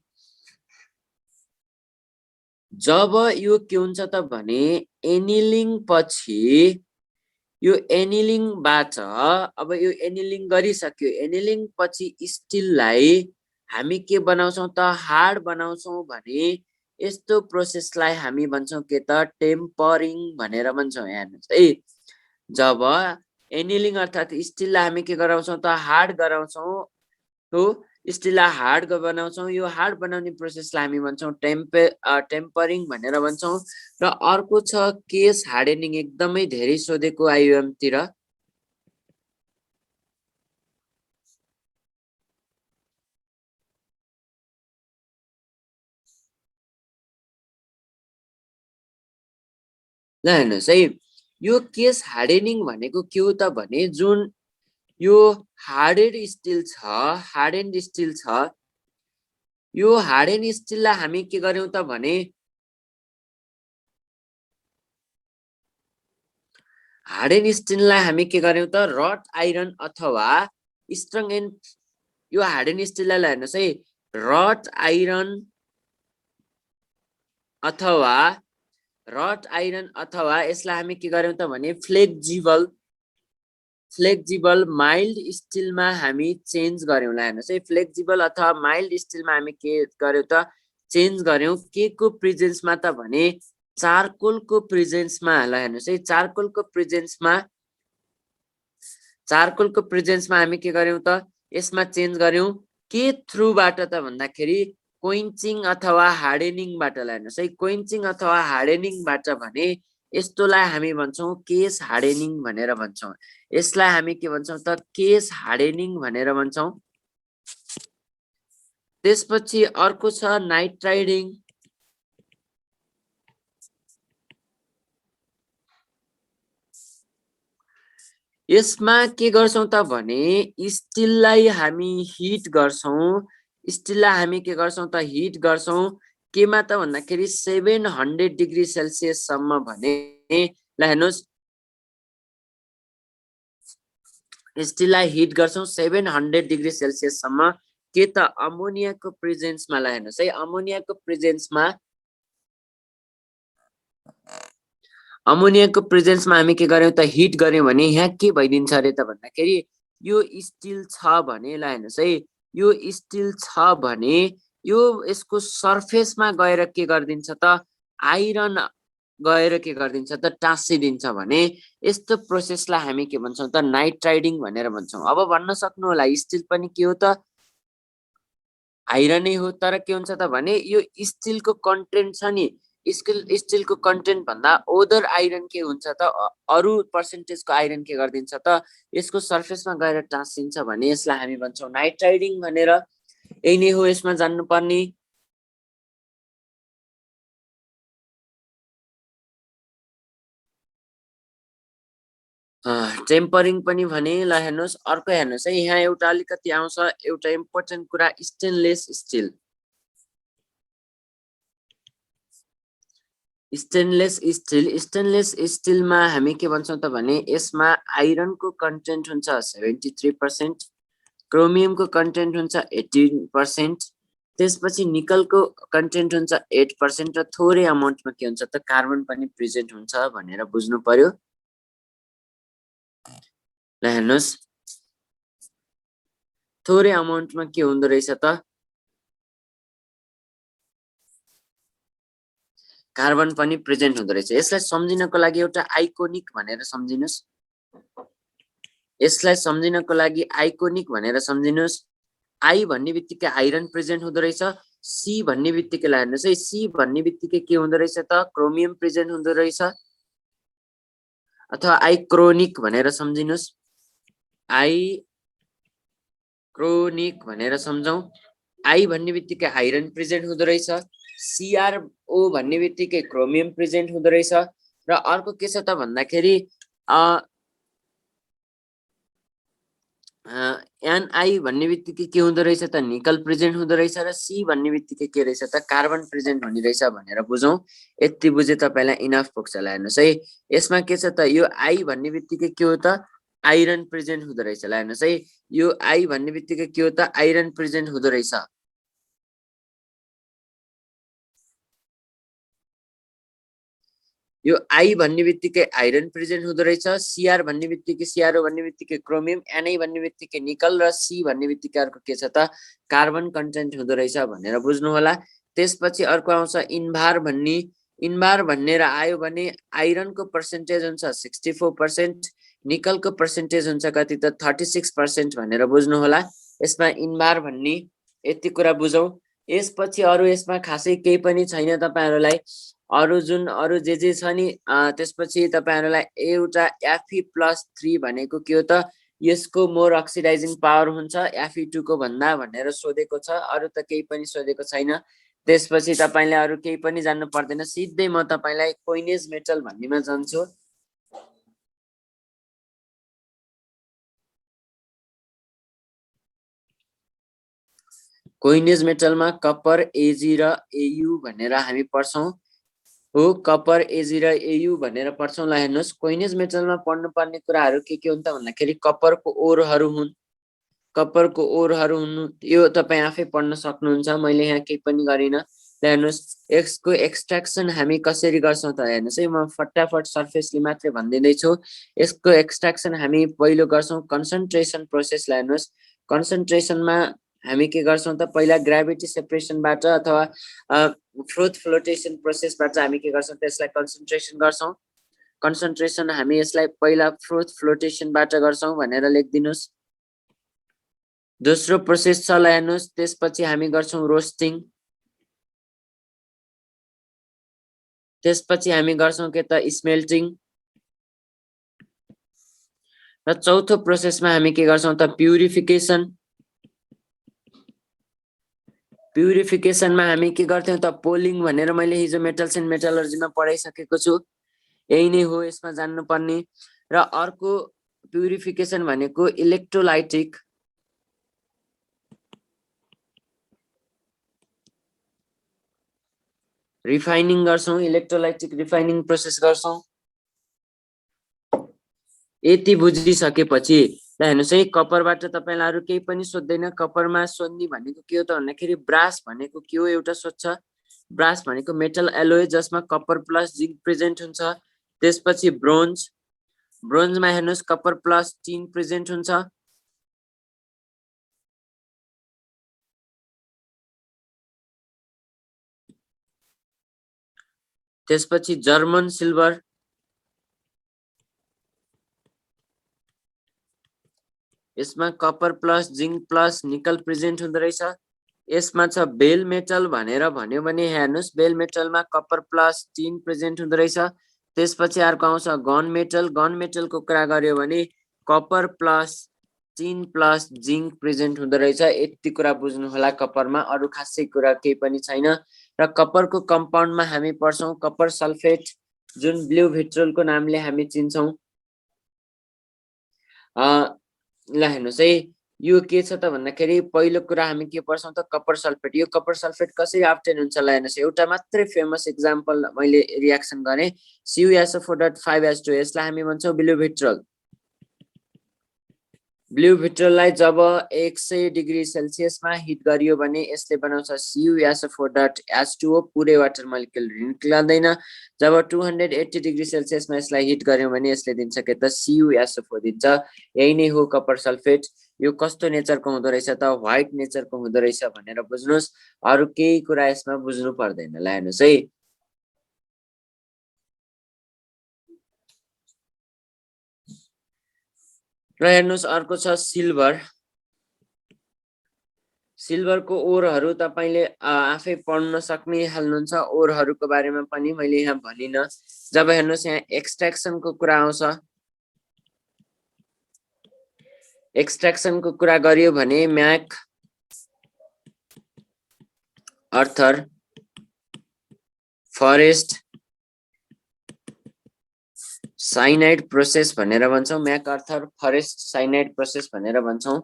Speaker 2: जब यो के हुन्छ त भने एनिलिङ पछि, यो एनिलिङबाट अब यो एनिलिङ गरिसक्यो, एनिलिङ पछि स्टिललाई हामी के बनाउँछौं त हार्ड बनाउँछौं भने यस्तो प्रोसेसलाई हामी भन्छौं के त टेम्परिङ भनेर भन्छौं। हेर्नुस् है, जब एनिलिङ अर्थात स्टिललाई हामी के गराउँछौं त हार्ड गराउँछौं, तो स्टिललाई हार्ड बनाउँछौं, यो हार्ड बनाउने प्रोसेसलाई हामी भन्छौं टेम्परिङ भनेर भन्छौं। र अर्को छ केस हार्डेनिङ, एकदमै धेरै सोधेको आइएम तिर। ल हेर्नुस् है, यो केस हार्डेनिङ भनेको के हो त भने जुन यो हार्डेड स्टिल छ, हार्डेन्ड स्टिल छ, यो हार्डेन स्टिललाई हामी के गर्यौं त भने हार्डेन स्टिललाई हामी के गर्यौं त रट आइरन अथवा स्ट्रङ एन्ड, यो हार्डेन स्टिललाई हेर्नुस् है, रट आइरन अथवा यसलाई हामी के गर्यौं त भने फ्लेक्जिबल माइल्ड स्टिलमा हामी चेन्ज गर्यौं। ल हेर्नुस् है, फ्लेक्जिबल अथवा माइल्ड स्टिलमा हामी के गर्यौं त चेन्ज गर्यौं, के को प्रेजेन्समा त भने चारकोलको प्रेजेन्समा। ल हेर्नुस् है, चारकोलको प्रेजेन्समा हामी के गर्यौं त यसमा चेन्ज गर्यौं, के थ्रुबाट त भन्दाखेरि क्विन्चिङ अथवा हार्डेनिङबाट। ल हेर्नुस् है, क्विन्चिङ अथवा हार्डेनिङबाट भने यस्तोलाई हामी भन्छौं केस हार्डेनिङ भनेर भन्छौं। यसलाई हामी के भन्छौं त केस हार्डेनिङ भनेर भन्छौं। त्यसपछि अर्को छ नाइट्राइडिङ। यसमा के गर्छौं त भने स्टिललाई हामी हिट गर्छौं, स्टिललाई हामी के गर्छौं त हिट गर्छौं, केमा त भन्दाखेरि 700 डिग्री सेल्सियस सम्म भने। ल हेर्नुस्, स्टिललाई हिट गर्छौं 700 डिग्री सेल्सियस सम्म के त अमोनियाको प्रेजेन्समा ल हेर्नुस् है अमोनियाको प्रेजेन्समा हामी के गर्यौं त हिट गर्यौं भने यहाँ के भइदिन्छ अरे त भन्दाखेरि यो स्टिल छ भने ल हेर्नुस् है यो स्टिल छ भने यो यसको सरफेसमा गएर के गर्दिन्छ त आइरन गएर के गर्दिन्छ त टाँसिदिन्छ भने यस्तो प्रोसेसलाई हामी के भन्छौं त नाइट्राइडिङ भनेर भन्छौं। अब भन्न सक्नु होला स्टिल पनि के हो त आइरनै हो तर के हुन्छ त भने यो स्टिलको कन्टेन्ट छ नि स्टिलको कन्टेन्ट भन्दा अदर आइरन के हुन्छ त अरु पर्सेन्टेजको आइरन के गर्दिन्छ त यसको सरफेसमा गएर टाँसिन्छ भने यसलाई हामी भन्छौं नाइट्राइडिङ भनेर। यही नै हो यसमा जान्नुपर्ने। टेम्परिङ पनि भने ल हेर्नुस् अर्को हेर्नुस् है यहाँ एउटा अलिकति आउँछ एउटा इम्पोर्टेन्ट कुरा स्टेनलेस स्टिल। स्टेनलेस स्टिलमा हामी के भन्छौं त भने यसमा आइरनको कन्टेन्ट हुन्छ 73%, क्रोमियमको कन्टेन्ट हुन्छ 18%, त्यसपछि निकलको कन्टेन्ट हुन्छ 8% र थोरै अमाउन्टमा के हुन्छ त कार्बन पनि प्रेजेन्ट हुन्छ भनेर बुझ्नु पर्यो। ल हेर्नुस् थोरै अमाउन्टमा के हुँदो रहेछ त कार्बन पनि प्रेजेन्ट हुँदो रहेछ। यसलाई सम्झिनको लागि एउटा आइकोनिक भनेर सम्झिनुस्। यसलाई सम्झिनको लागि आइकोनिक भनेर सम्झिनुस्। आई भन्ने बित्तिकै आइरन प्रेजेन्ट हुँदो रहेछ। सी भन्ने बित्तिकै ल हेर्नुस् है सी भन्ने बित्तिकै के हुँदो रहेछ त क्रोमियम प्रेजेन्ट हुँदो रहेछ अथवा आइक्रोनिक भनेर सम्झिनुस्। आइक्रोनिक भनेर सम्झौं। आई भन्ने बित्तिकै आइरन प्रेजेन्ट हुँदो रहेछ। CrO भन्ने बित्तिकै क्रोमियम प्रेजेन्ट हुँदो रहेछ र अर्को के छ त भन्दाखेरि Ni भन्ने बित्तिकै के हुँदो रहेछ त निकल प्रेजेन्ट हुँदो रहेछ र C भन्ने बित्तिकै के रहेछ त कार्बन प्रेजेन्ट हुने रहेछ भनेर बुझौं। यति बुझे तपाईलाई इनफ पुग्छ। ल हेर्नुस् है यसमा के छ त यो आई भन्ने बित्तिकै के हो त आइरन प्रेजेन्ट हुँदो रहेछ। ल हेर्नुस् है यो आई भन्ने बित्तिकै के हो त आइरन प्रेजेन्ट हुँदो रहेछ। यो आई भन्ने बित्तिकै आइरन प्रेजेन्ट हुँदो रहेछ। CR भन्ने बित्तिकै CrO भन्ने बित्तिकै क्रोमियम, Na भन्ने बित्तिकै निकल र C भन्ने बित्तिकै अर्को के छ त कार्बन कन्टेन्ट हुँदो रहेछ भनेर बुझ्नु होला। त्यसपछि अर्को आउँछ इन्भार भन्ने। इन्भार भनेर आयो भने आइरनको पर्सेन्टेज हुन्छ 64%, निकलको पर्सेन्टेज हुन्छ कति त 36% भनेर बुझ्नु होला। यसमा इन्भार भन्ने यति कुरा बुझौं। यसपछि अरु यसमा खासै केही पनि छैन तपाईहरुलाई। अरु जे छ नि त्यसपछि तपाईहरुलाई एउटा Fe+3 भनेको के हो त यसको मोर अक्सिडाइजिङ पावर हुन्छ Fe2 को भन्दा भनेर सोधेको छ। अरु त केही पनि सोधेको छैन। त्यसपछि तपाईले अरु केही पनि जान्नु पर्दैन। सिधै म तपाईलाई कोइनेज मेटल भन्नेमा जान्छु। कोइनेज मेटलमा कपर, Ag र Au भनेर हामी पढ्छौं। हो कपर, Ag र Au भनेर पढ्छौं। ल हेर्नुस् कोइनेज मेटलमा पढ्नु पर्ने कुराहरु के हुन्छ भन्दाखेरि कपरको ओरहरु हुन्। कपरको ओरहरु हुन् यो तपाई आफै पढ्न सक्नुहुन्छ। मैले यहाँ केही पनि गरिन। ल हेर्नुस् यसको एक्सट्र्याक्सन हामी कसरी गर्छौं त हेर्नुस् है म फटाफट सरफेसली मात्रै भन्दिदै छु। यसको एक्सट्र्याक्सन हामी पहिलो गर्छौं कन्सन्ट्रेसन प्रोसेस। ल हेर्नुस् कन्सन्ट्रेसनमा हामी के गर्छौं त पहिला ग्राभिटी सेपरेसनबाट अथवा फ्रोथ फ्लोटेसन प्रोसेसबाट हामी के गर्छौं त्यसलाई कन्सन्ट्रेसन गर्छौं। कन्सन्ट्रेसन हामी यसलाई पहिला फ्रोथ फ्लोटेसनबाट गर्छौं भनेर लेखिदिनुस्। दोस्रो प्रोसेस छ ल हेर्नुस् त्यसपछि हामी गर्छौं रोस्टिङ। त्यसपछि हामी गर्छौं के त स्मेल्टिङ। र चौथो प्रोसेसमा हामी के गर्छौं त प्युरिफिकेसन। प्युरिफिकेसनमा हामी के गर्थ्यौं त पोलिङ भनेर मैले हिजो मेटल्स एन्ड मेटलर्जीमा पढाइसकेको छु। यही नै हो यसमा जान्नु पर्ने। र अर्को प्युरिफिकेसन भनेको इलेक्ट्रोलाइटिक। रिफाइनिङ गर्छौं इलेक्ट्रोलाइटिक रिफाइनिङ प्रोसेस गर्छौं। यति बुझिसकेपछि ल हेर्नुस् है कपरबाट तपाईलाई अरु केही पनि सोध्दैन कपरमा सोध्ने भनेको के हो त भन्दाखेरि ब्रास भनेको के हो एउटा सोध्छ ब्रास भनेको मेटल एलोय जसमा कपर प्लस जिंक प्रेजेन्ट हुन्छ त्यसपछि ब्रोन्ज ब्रोन्जमा हेर्नुस् कपर प्लस टिन प्रेजेन्ट हुन्छ त्यसपछि जर्मन सिल्भर यसमा कपर प्लस जिंक प्लस निकल प्रेजेन्ट हुँदै रहेछ यसमा छ बेल मेटल भनेर भन्यो भने हेर्नुस् बेल मेटलमा कपर प्लस टिन प्रेजेन्ट हुँदै रहेछ त्यसपछि अर्को आउँछ गन मेटलको कुरा गर्यो भने copper plus tin plus zinc present हुँदै रहेछ यति कुरा बुझ्नु होला कपरमा अरु खासै कुरा केही पनि छैन र कपरको कम्पाउन्डमा हामी पढ्छौं कपर सल्फेट जुन ब्लू भिट्रोलको नामले हामी चिन्छौं ल हेर्नुस् है यो के छ त भन्दाखेरि पहिलो कुरा हामी के पढ्छौं त कपर सल्फेट यो कपर सल्फेट कसरी अब्टेन हुन्छ ल हेर्नुस् एउटा मात्रै फेमस एक्जाम्पल मैले रियाक्सन गरे CuSO4.5H2 यसलाई हामी भन्छौं ब्लू भिट्रोललाई जब 100 डिग्री सेल्सियसमा हिट गरियो भने यसले बनाउँछ CuSO4.H2O पुरै वाटर मोलिक्युल निक्लदैन जब 280 डिग्री सेल्सियसमा यसलाई हिट गर्यो भने यसले दिन्छ के त CuSO4 दिन्छ यही नै हो कपर सल्फेट यो कस्तो नेचरको हुँदो रहेछ त व्हाइट नेचरको हुँदो रहेछ भनेर बुझ्नुस् अरु केही कुरा यसमा बुझ्नु पर्दैन ल हेर्नुस् है र हेर्नुस् अर्को छ सिल्भर सिल्भरको ओरहरु तपाईले आफै पढ्न सक्ने हाल्नुहुन्छ ओरहरुको बारेमा पनि मैले यहाँ भनिन जब हेर्नुस् यहाँ एक्सट्र्याक्सनको कुरा आउँछ एक्सट्र्याक्सनको कुरा गरियो भने म्याक अर्थर फरेस्ट साइनाइड प्रोसेस भनेर भन्छौं म्याक अर्थर फरेस्ट साइनाइड प्रोसेस भनेर भन्छौं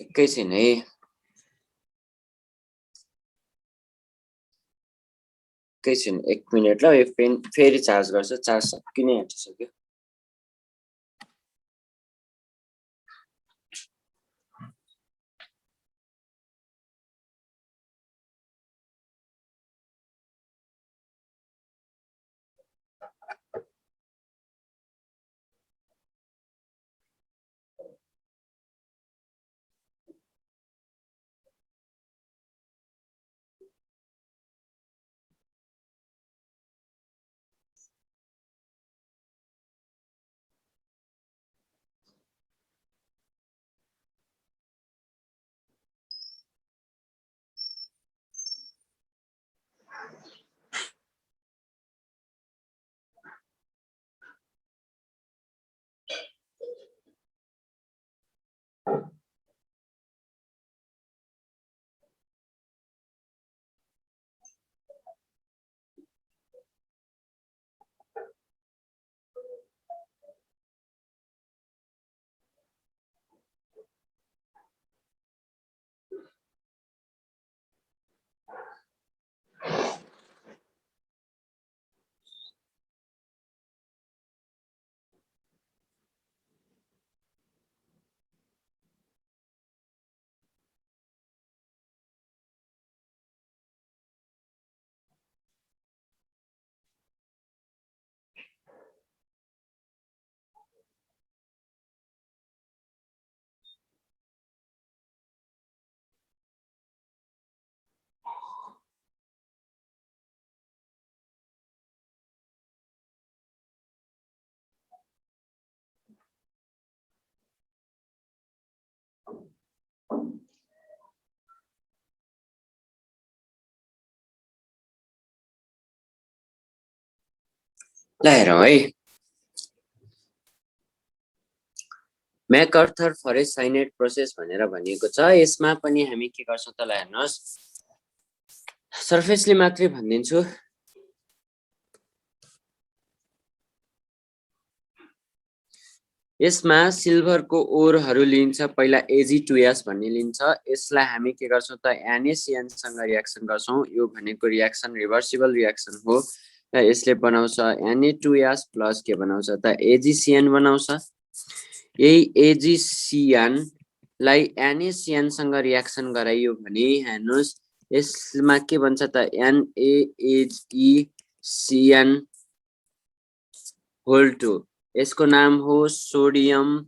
Speaker 2: एकैछिन है एकैछिन 1 मिनेट ल यो पेन फेरि चार्ज गर्छु चार्ज सकिनै आँटिसक्यो ल हेरौं है म्याकअर्थर फरेस्ट साइनाइड प्रोसेस भनेर भनिएको छ यसमा पनि हामी के गर्छौं त ल हेर्नुस् सरफेसली मात्रै भन्दिन्छु यसमा सिल्भरको ओरहरू लिन्छ, पहिला Ag2S भन्ने लिन्छ, यसलाई हामी के गर्छौं त NaCN सँग रिएक्सन गर्छौं। यो भनेको रिएक्सन रिभर्सिबल रिएक्सन हो र यसले बनाउँछ Na2S प्लस के बनाउँछ त AgCN बनाउँछ। यही AgCN लाई NaCN सँग रिएक्सन गराइयो भने हेर्नुस् यसमा के बन्छ त NaHeCN होल 2, यसको नाम हो सोडियम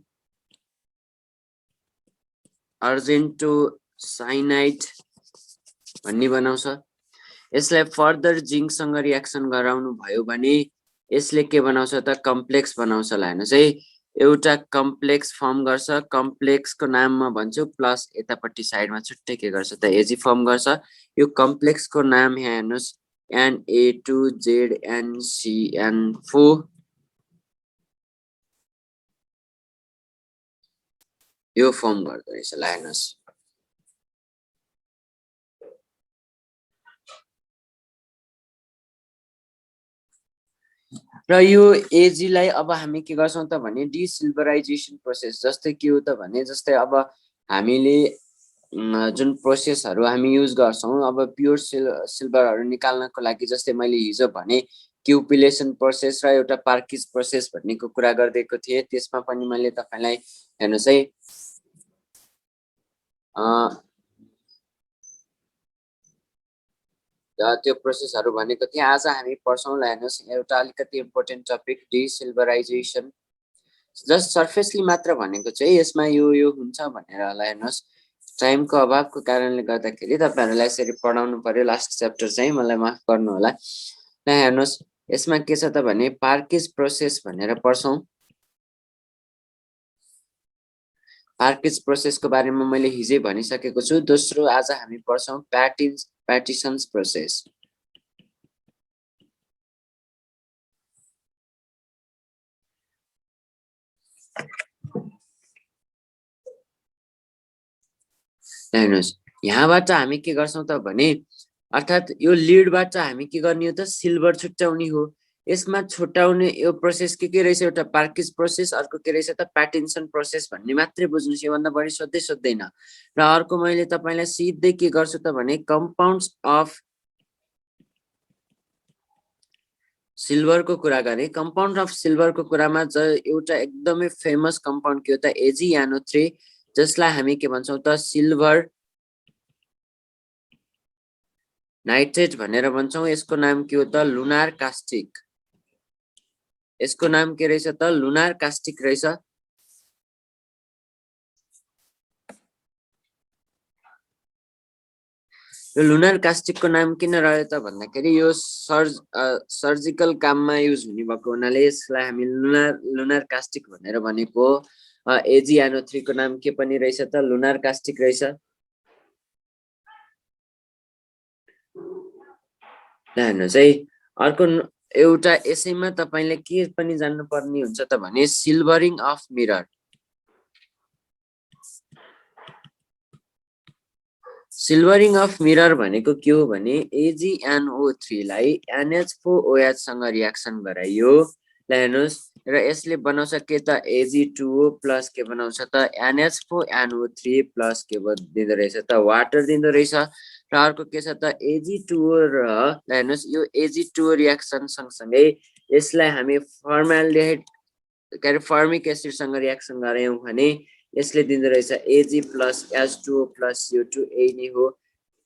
Speaker 2: अर्जेन्टोसाइनाइड भन्ने बनाउँछ। यसलाई फर्दर जिंकसँग रिएक्सन गराउनु भयो भने यसले के बनाउँछ त कम्प्लेक्स बनाउँछ। हेर्नुस् है, एउटा कम्प्लेक्स फर्म गर्छ, कम्प्लेक्सको नाम म भन्छु प्लस यतापट्टि साइडमा छुट्टै के गर्छ त Ag फर्म गर्छ। यो कम्प्लेक्सको नाम हेर्नुस् Na2ZNCN4 यो फर्म गर्दो रहेछ। ल हेर्नुस् र यो Ag लाई अब हामी के गर्छौं त भने डिसिल्भराइजेसन प्रोसेस, जस्तै के हो त भने जस्तै अब हामीले जुन प्रोसेसहरु हामी युज गर्छौं, अब प्योर सिल्भरहरु निकाल्नको लागि जस्तै मैले हिजो भने क्युपिलेसन प्रोसेस र एउटा पार्किज प्रोसेस भन्नेको कुरा गर्दैको थिए। त्यसमा पनि मैले तपाईलाई हेर्नुस् है त्यो प्रोसेसहरु भनेको थिए। आज हामी पढ्छौं। ल हेर्नुस् एउटा अलिकति इम्पोर्टेन्ट टपिक डिसिल्भराइजेसन। जस्ट सर्फेसली मात्र भनेको चाहिँ यसमा यो हुन्छ भनेर। ल हेर्नुस् टाइमको अभावको कारणले गर्दाखेरि तपाईहरुलाई यसरी पढाउनु पर्यो। लास्ट च्याप्टर चाहिँ मलाई माफ गर्नु होला। ल हेर्नुस् यसमा के छ त भने पार्किज प्रोसेस भनेर पढ्छौं। पार्किज प्रोसेसको बारेमा मैले हिजै भनिसकेको छु। दोस्रो आज हामी पढ्छौं पार्टिसन्स प्रोसेस। हेर्नुस् यहाँबाट हामी के गर्छौं त भने अर्थात यो लिडबाट हामी के गर्ने हो त सिल्भर छुट्याउने हो। यसमा छुट्याउने यो प्रोसेस के रहेछ, एउटा पार्किज प्रोसेस, अर्को के रहेछ त प्याटिन्सन प्रोसेस भन्ने मात्रै बुझ्नुस्, यो भन्दा बढी सोध्दै सोध्दैन। र अर्को मैले तपाईलाई सिधै के गर्छु त भने कम्पाउन्ड्स अफ सिल्भरको कुरा गरे। कम्पाउन्ड अफ सिल्भरको कुरामा एउटा एकदमै फेमस कम्पाउन्ड के हो त AgNO3, जसलाई हामी के भन्छौं त सिल्भर नाइट्रेट भनेर भन्छौं। यसको नाम के हो त लुनार कास्टिक। यसको नाम के रहेछ त लुनार कास्टिक रहेछ। यो लुनार कास्टिकको नाम किन रह्यो त भन्दाखेरि यो सर्जिकल काममा युज हुने भएको हुनाले यसलाई हामी लुनार कास्टिक भनेर भनेको। AgNO3 को नाम के पनि रहेछ त लुनार कास्टिक रहेछ। हेर्नुस् है अर्को एउटा यसैमा तपाईले के पनि जान्नु पर्ने हुन्छ त भने सिल्भरिङ अफ मिरर। सिल्भरिङ अफ मिरर भनेको के हो भने AgNO3 लाई NH4OH सँग रिएक्सन गराइयो। ल हेर्नुस् र यसले बनाउँछ के त Ag2O प्लस के बनाउँछ त NH4NO3 प्लस के दिँदो रहेछ त वाटर दिँदो रहेछ। र अर्को के छ त Ag2O र हेर्नुस् यो Ag2O रिएक्सन सँगसँगै यसलाई हामी फर्माल्डिहाइड के अरे फर्मिक एसिड सँग रिएक्सन गरायौं भने यसले दिँदो रहेछ Ag plus H2O plus CO2। यही नै हो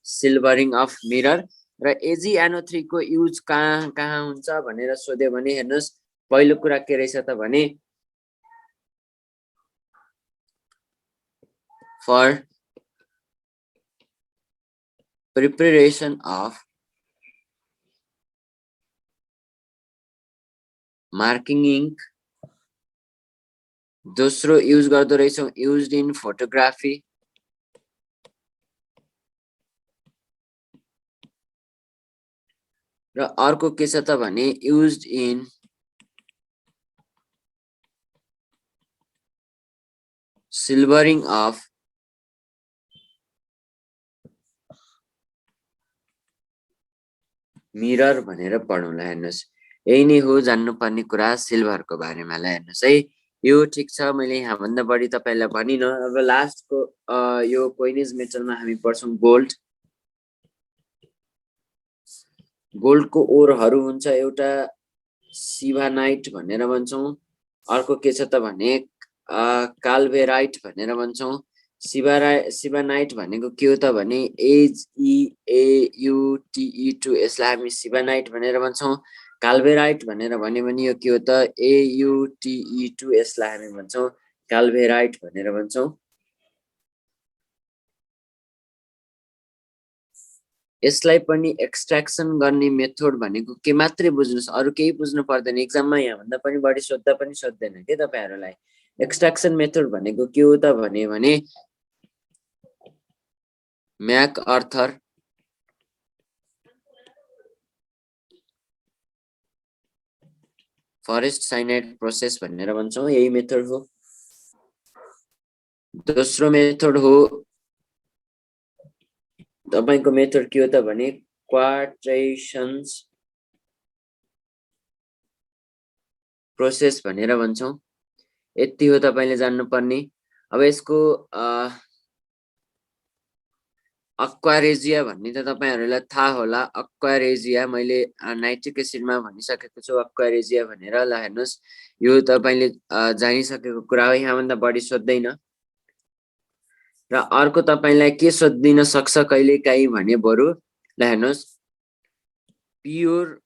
Speaker 2: सिल्भरिङ अफ मिरर। र AgNO3 को युज कहाँ हुन्छ भनेर सोध्यो भने हेर्नुस् पहिलो कुरा के रहेछ त भने for preparation of marking ink. दोस्रो युज गर्दो रहेछौं युज्ड इन फोटोग्राफी। र अर्को के छ त भने युज्ड इन सिल्भरिङ अफ मिरर भनेर पढौँला। हेर्नुस् यही नै हो जान्नुपर्ने कुरा सिल्भरको बारेमा। ल हेर्नुस् है यो ठिक छ, मैले यहाँ भन्दा बढी तपाईलाई भनिन। अब लास्टको यो कोइनेज मेटलमा हामी पढ्छौं गोल्ड। गोल्डको ओरहरू हुन्छ, एउटा सिभानाइट भनेर भन्छौं, अर्को के छ त भने काल्भेराइट भनेर भन्छौं। सिभानाइट भनेको के हो त भने AUTE2, यसलाई हामी सिभानाइट भनेर भन्छौं। काल्भेराइट भनेर भन्यो भने यो के हो त AUTE2, यसलाई हामी भन्छौं काल्भेराइट भनेर भन्छौं। यसलाई पनि एक्सट्र्याक्सन गर्ने मेथड भनेको के मात्रै बुझ्नुस्, अरु केही बुझ्नु पर्दैन। एक्जाममा यहाँ भन्दा पनि बढी सोध्दा पनि सोध्दैन के तपाईहरुलाई। एक्सट्र्याक्सन मेथड भनेको के हो त भने म्याकआर्थर फरेस्ट साइनाइड प्रोसेस भनेर भन्छौं, यही मेथड हो। दोस्रो मेथड हो तपाईको मेथड के हो त भने क्वार्टेसन्स प्रोसेस भनेर भन्छौं। यति हो तपाईले जान्नु पर्ने। अब यसको अक्वारेजिया भन्ने त तपाईहरुलाई थाहा होला। अक्वारेजिया मैले नाइट्रिक एसिडमा भनिसकेको छु अक्वारेजिया भनेर। ल हेर्नुस्, यो तपाईले जानिसकेको कुरा हो, यहाँ भन्दा बढी सोध्दैन। र अर्को तपाईलाई के सोध्दिन सक्छ कहिलेकाहीँ भने बरु, ल हेर्नुस्, प्योर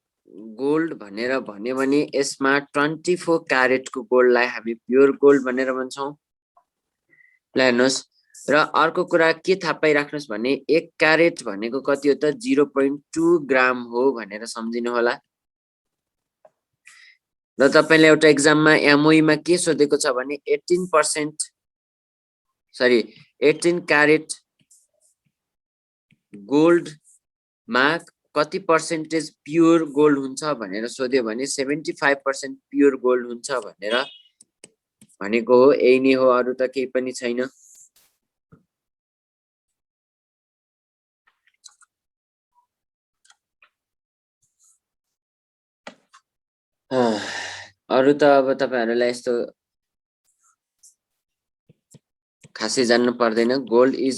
Speaker 2: गोल्ड भनेर भन्यो भने यसमा 24 क्यारेटको गोल्डलाई हामी प्योर गोल्ड भनेर भन्छौं। ल हेर्नुस्, र अर्को कुरा के थाहा पाइराख्नुस् भने 1 क्यारेट भनेको कति हो त 0.2 ग्राम हो भनेर सम्झिनु होला। र तपाईले एउटा एक्जाममा एमओई मा के सोधेको छ भने 18 क्यारेट गोल्ड मा कति पर्सेन्टेज प्योर गोल्ड हुन्छ भनेर सोध्यो भने 75% प्योर गोल्ड हुन्छ भनेर भनेको हो। यही नै हो, अरु त केही पनि छैन। अरु त अब तपाईहरुलाई यस्तो खासै जान्नु पर्दैन। Gold is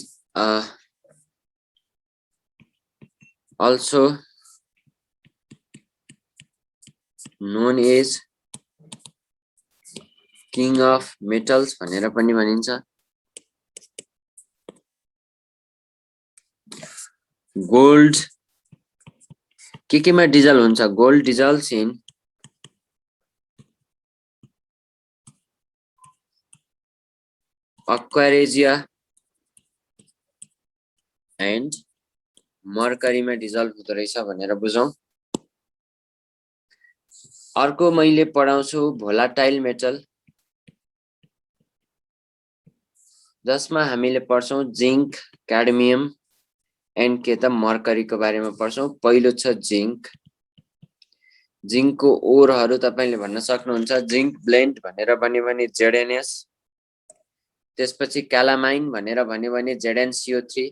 Speaker 2: also known as king of metals भनेर पनि भनिन्छ। गोल्ड केमा डिजल हुन्छ? गोल्ड डिजल्स इन अक्वारेजिया एन्ड मर्करीमा डिजल्भ हुँदो रहेछ भनेर बुझौं। अर्को मैले पढाउँछु भोलाटाइल मेटल, जसमा हामीले पढ्छौं जिंक, क्याडमियम एन्ड के त मर्करीको बारेमा पढ्छौं। पहिलो छ जिंक। जिंकको ओरहरू तपाईले भन्न सक्नुहुन्छ जिंक ब्लेन्ड भनेर भन्यो भने ZnS, त्यसपछि क्यालामाइन भनेर भन्यो भने ZnCO3,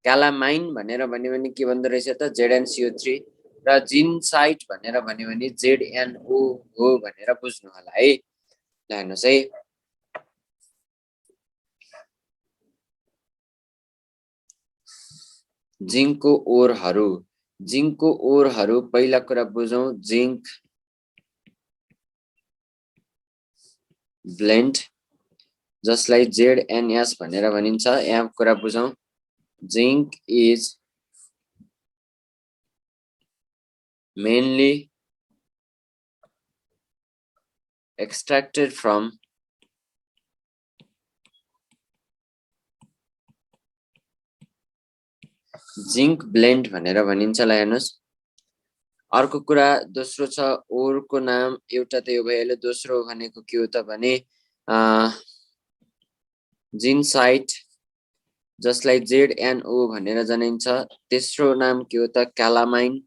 Speaker 2: क्यालामाइन भनेर भन्यो भने के भन्दो रहेछ त ZnCO3, र जिन्साइट भनेर भन्यो भने ZnO हो भनेर बुझ्नु होला है। ल हेर्नुस् है, जिंकको ओरहरू पहिला कुरा बुझौं। जिंक ब्लेन्ड जसलाई ZnS भनेर भनिन्छ, यहाँ कुरा बुझौं। Zinc is mainly extracted from zinc blende भनेर भनिन्छ। ल हेर्नुस्, अर्को कुरा दोस्रो छ ओरको नाम। एउटा त यो भइहाल्यो, दोस्रो भनेको के हो त भने जिन्साइट जसलाई ZnO भनेर जनाइन्छ। तेस्रो नाम के हो त क्यालामाइन।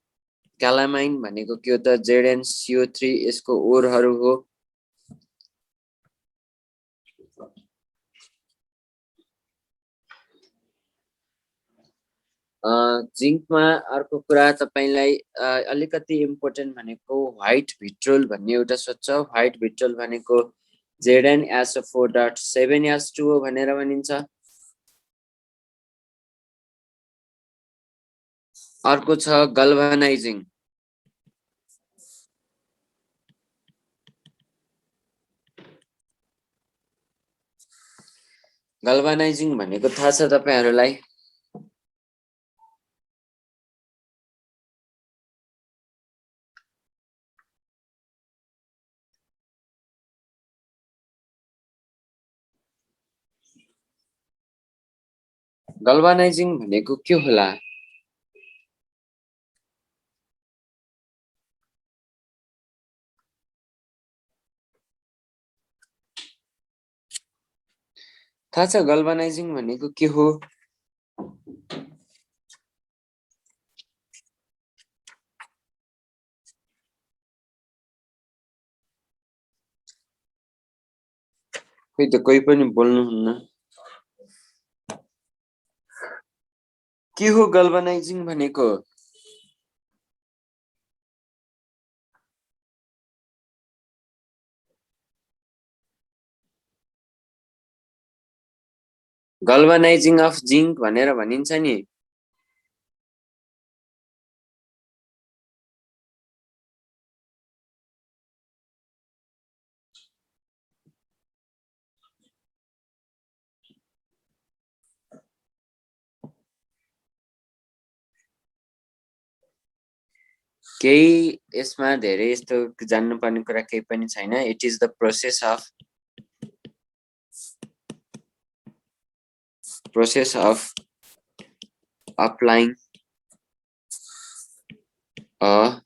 Speaker 2: क्यालामाइन भनेको के हो त ZnCO3, यसको ओरहरू हो। जिंकमा अर्को कुरा तपाईलाई अलिकति इम्पोर्टेन्ट भनेको व्हाइट भिट्रोल भन्ने एउटा सोध्छ। व्हाइट भिट्रोल भनेको ZnSO4.7S2 हो भनेर भनिन्छ। अर्को छ गल्भनाइजिङ। गल्भनाइजिङ भनेको थाहा छ तपाईहरुलाई? गल्भनाइजिङ भनेको के होला? थाहा छ गल्भनाइजिङ भनेको के हो? खोइ त कोही पनि बोल्नुहुन्न। के हो गल्भनाइजिङ भनेको? गल्भनाइजिङ अफ जिंक भनेर भनिन्छ नि। केही यसमा धेरै यस्तो जान्नुपर्ने कुरा केही पनि छैन। It is the process of applying a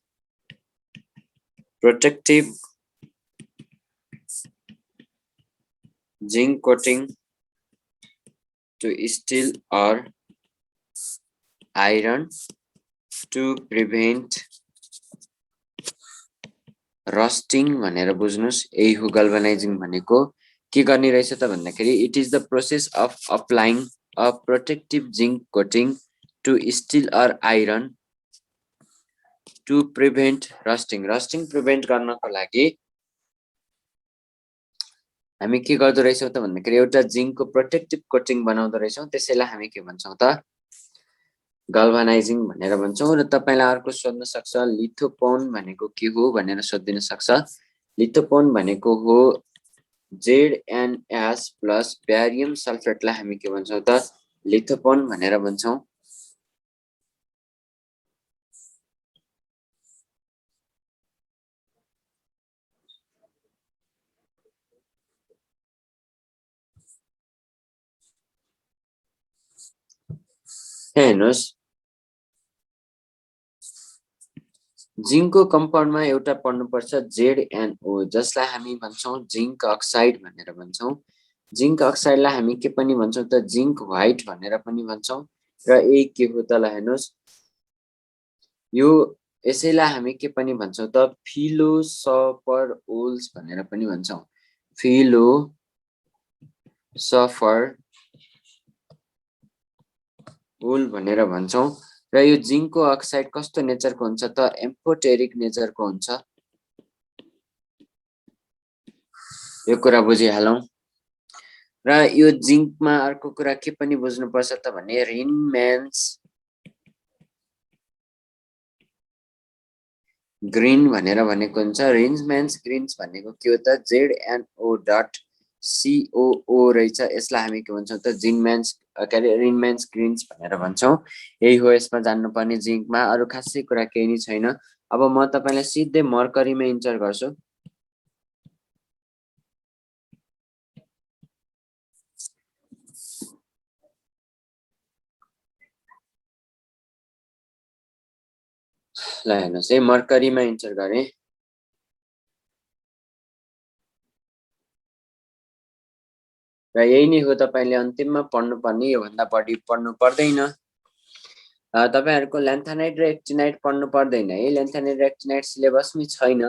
Speaker 2: protective zinc coating to steel or iron to prevent rusting भनेर बुझ्नुस्। यही हो गल्भनाइजिङ भनेको। के गर्ने रहेछ त भन्दाखेरि it is the process of applying a protective zinc coating to steel or iron to prevent rusting. Rusting prevent गर्नको लागि हामी के गर्दो रहेछौं त भन्दाखेरि एउटा जिंकको प्रोटेक्टिभ कोटिङ बनाउँदो रहेछौं। त्यसैलाई हामी के भन्छौं त गल्भनाइजिङ भनेर भन्छौं। र तपाईलाई अर्को सोध्न सक्छ लिथोपोन भनेको के हो भनेर सोधिन सक्छ। लिथोपोन भनेको हो ZnS प्लस ब्यारियम सल्फेटलाई हामी के भन्छौं त लिथोपोन भनेर भन्छौं। हेर्नुस् जिंकको कम्पाउन्डमा एउटा पढ्नुपर्छ ZnO जसलाई हामी भन्छौं जिंक अक्साइड भनेर भन्छौं। जिंक अक्साइडलाई हामी के पनि भन्छौं त जिंक व्हाइट भनेर पनि भन्छौं। र यही के हो त ल हेर्नुस् यो यसैलाई हामी के पनि भन्छौं त फिलोसफर ओल्स भनेर पनि भन्छौं। फिलोसफर ओल भनेर भन्छौं। र यो जिंकको अक्साइड कस्तो नेचरको हुन्छ त एम्फोटेरिक नेचरको हुन्छ। यो कुरा बुझिहालौं। र यो जिंकमा अर्को कुरा के पनि बुझ्नुपर्छ त भने रिनम्यान्स ग्रीन भनेर भनेको हुन्छ। रिनम्यान्स ग्रीन्स भनेको के हो त ZnO.COO रहेछ। यसलाई हामी के भन्छौं त रिनम्यान्स ग्रीन्स भनेर भन्छौं। यही हो यसमा जान्नुपर्ने जिंकमा। अरु खासै कुरा केही नै छैन। अब म तपाईलाई सिधै मर्करीमा इन्सर्ट गर्छु। ल हेर्नुस् है मर्करीमा इन्सर्ट गरे। र यही नै हो तपाईले अन्तिममा पढ्नुपर्ने। यो भन्दा बढी पढ्नु पर्दैन। तपाईहरुको ल्यान्थानाइड र एक्टिनाइड पढ्नु पर्दैन है। ल्यान्थानाइड र एक्टिनाइड सिलेबसमै छैन।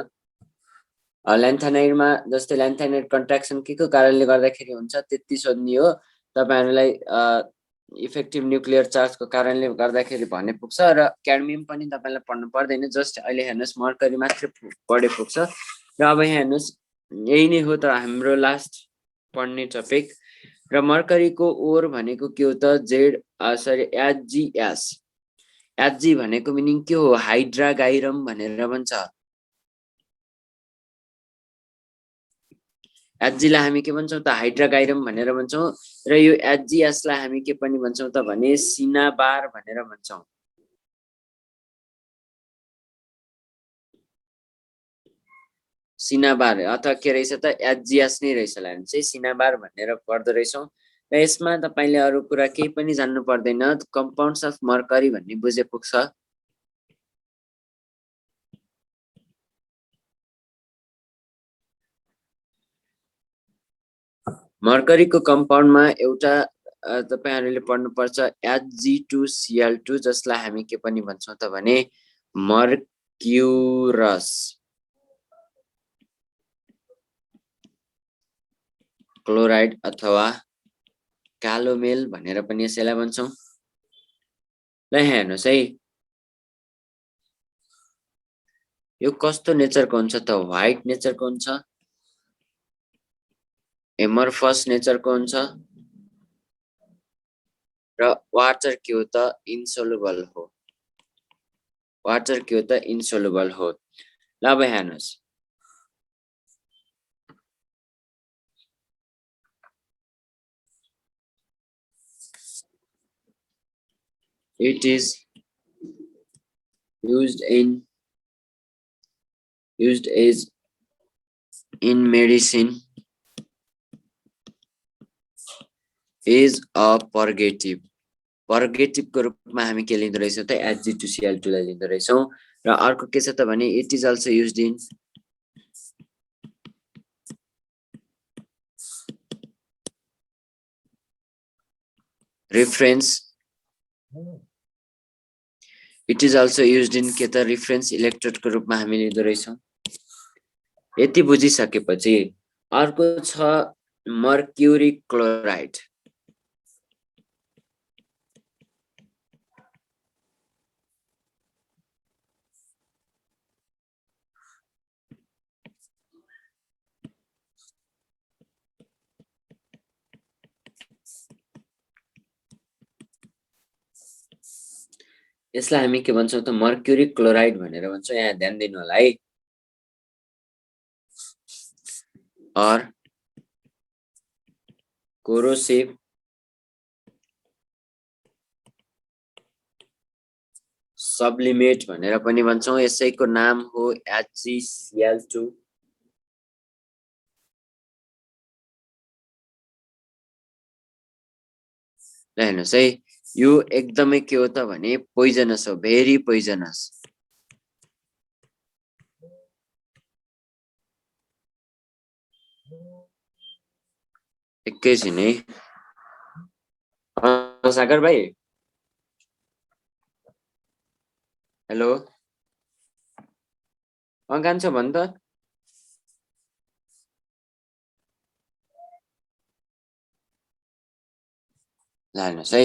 Speaker 2: ल्यान्थानाइडमा जस्तै ल्यान्थानाइड कन्ट्र्याक्सन के को कारणले गर्दाखेरि हुन्छ त्यति सोध्ने हो। तपाईहरुलाई इफेक्टिभ न्युक्लियर चार्जको कारणले गर्दाखेरि भने पुग्छ। र क्याडमियम पनि तपाईलाई पढ्नु पर्दैन। जस्ट अहिले हेर्नुस् मर्करी मात्र पढे पुग्छ। र अब यहाँ हेर्नुस् यही नै हो त हाम्रो लास्ट पढ्ने टपिक र मर्करीको ओर भनेको के हो त HGS HG भनेको मिनिङ के हो हाइड्रागाइरम भनेर भन्छ HG लाई हामी के भन्छौं त हाइड्रागाइरम भनेर भन्छौं र यो HGS लाई हामी के पनि भन्छौं त भने सिनाबार भनेर भन्छौं सिनाबार अथवा के रहेछ त HGS नै रहेछ ला चाहिँ सिनाबार भनेर पढ्दै रहेछौं र यसमा तपाईले अरु कुरा केही पनि जान्नु पर्दैन कम्पाउन्ड्स अफ मर्करी भन्ने बुझे पुग्छ मर्करीको कम्पाउन्डमा एउटा तपाईहरुले पढ्नु पर्छ Hg2Cl2 जसलाई हामी के पनि भन्छौं त भने मर्क्युरस क्लोराइड अथवा कालोमेल भनेर पनि यसैलाई भन्छौं ल हेर्नुस् है यो कस्तो नेचरको हुन्छ त व्हाइट नेचरको हुन्छ एमर्फस नेचरको हुन्छ र वाटर के हो त इन्सोलुबल हो वाटर के हो त इन्सोलुबल हो ल अब हेर्नुस् it is used as in medicine is a purgative को रूपमा हामी के लिँदै रहेछौं त Hg2Cl2 लाई लिँदै रहेछौं र अर्को के छ त भने it is also used in reference it is also used in के त reference electrode को रूपमा हामी लिँदै रहेछौं यति बुझिसकेपछि अर्को छ मर्क्युरी क्लोराइड यसलाई हामी के भन्छौं त मर्क्युरी क्लोराइड भनेर भन्छौं यहाँ ध्यान दिनु होला है और कोरोसिभ सब्लिमेट भनेर पनि भन्छौं यसैको नाम हो HgCl2 ल हेर्नुस् है यो एकदमै के हो त भने पोइजनस हो भेरी पोइजनस एकैछिन है सागर भाइ हेलो कान्छ भन् त ल हेर्नुस् है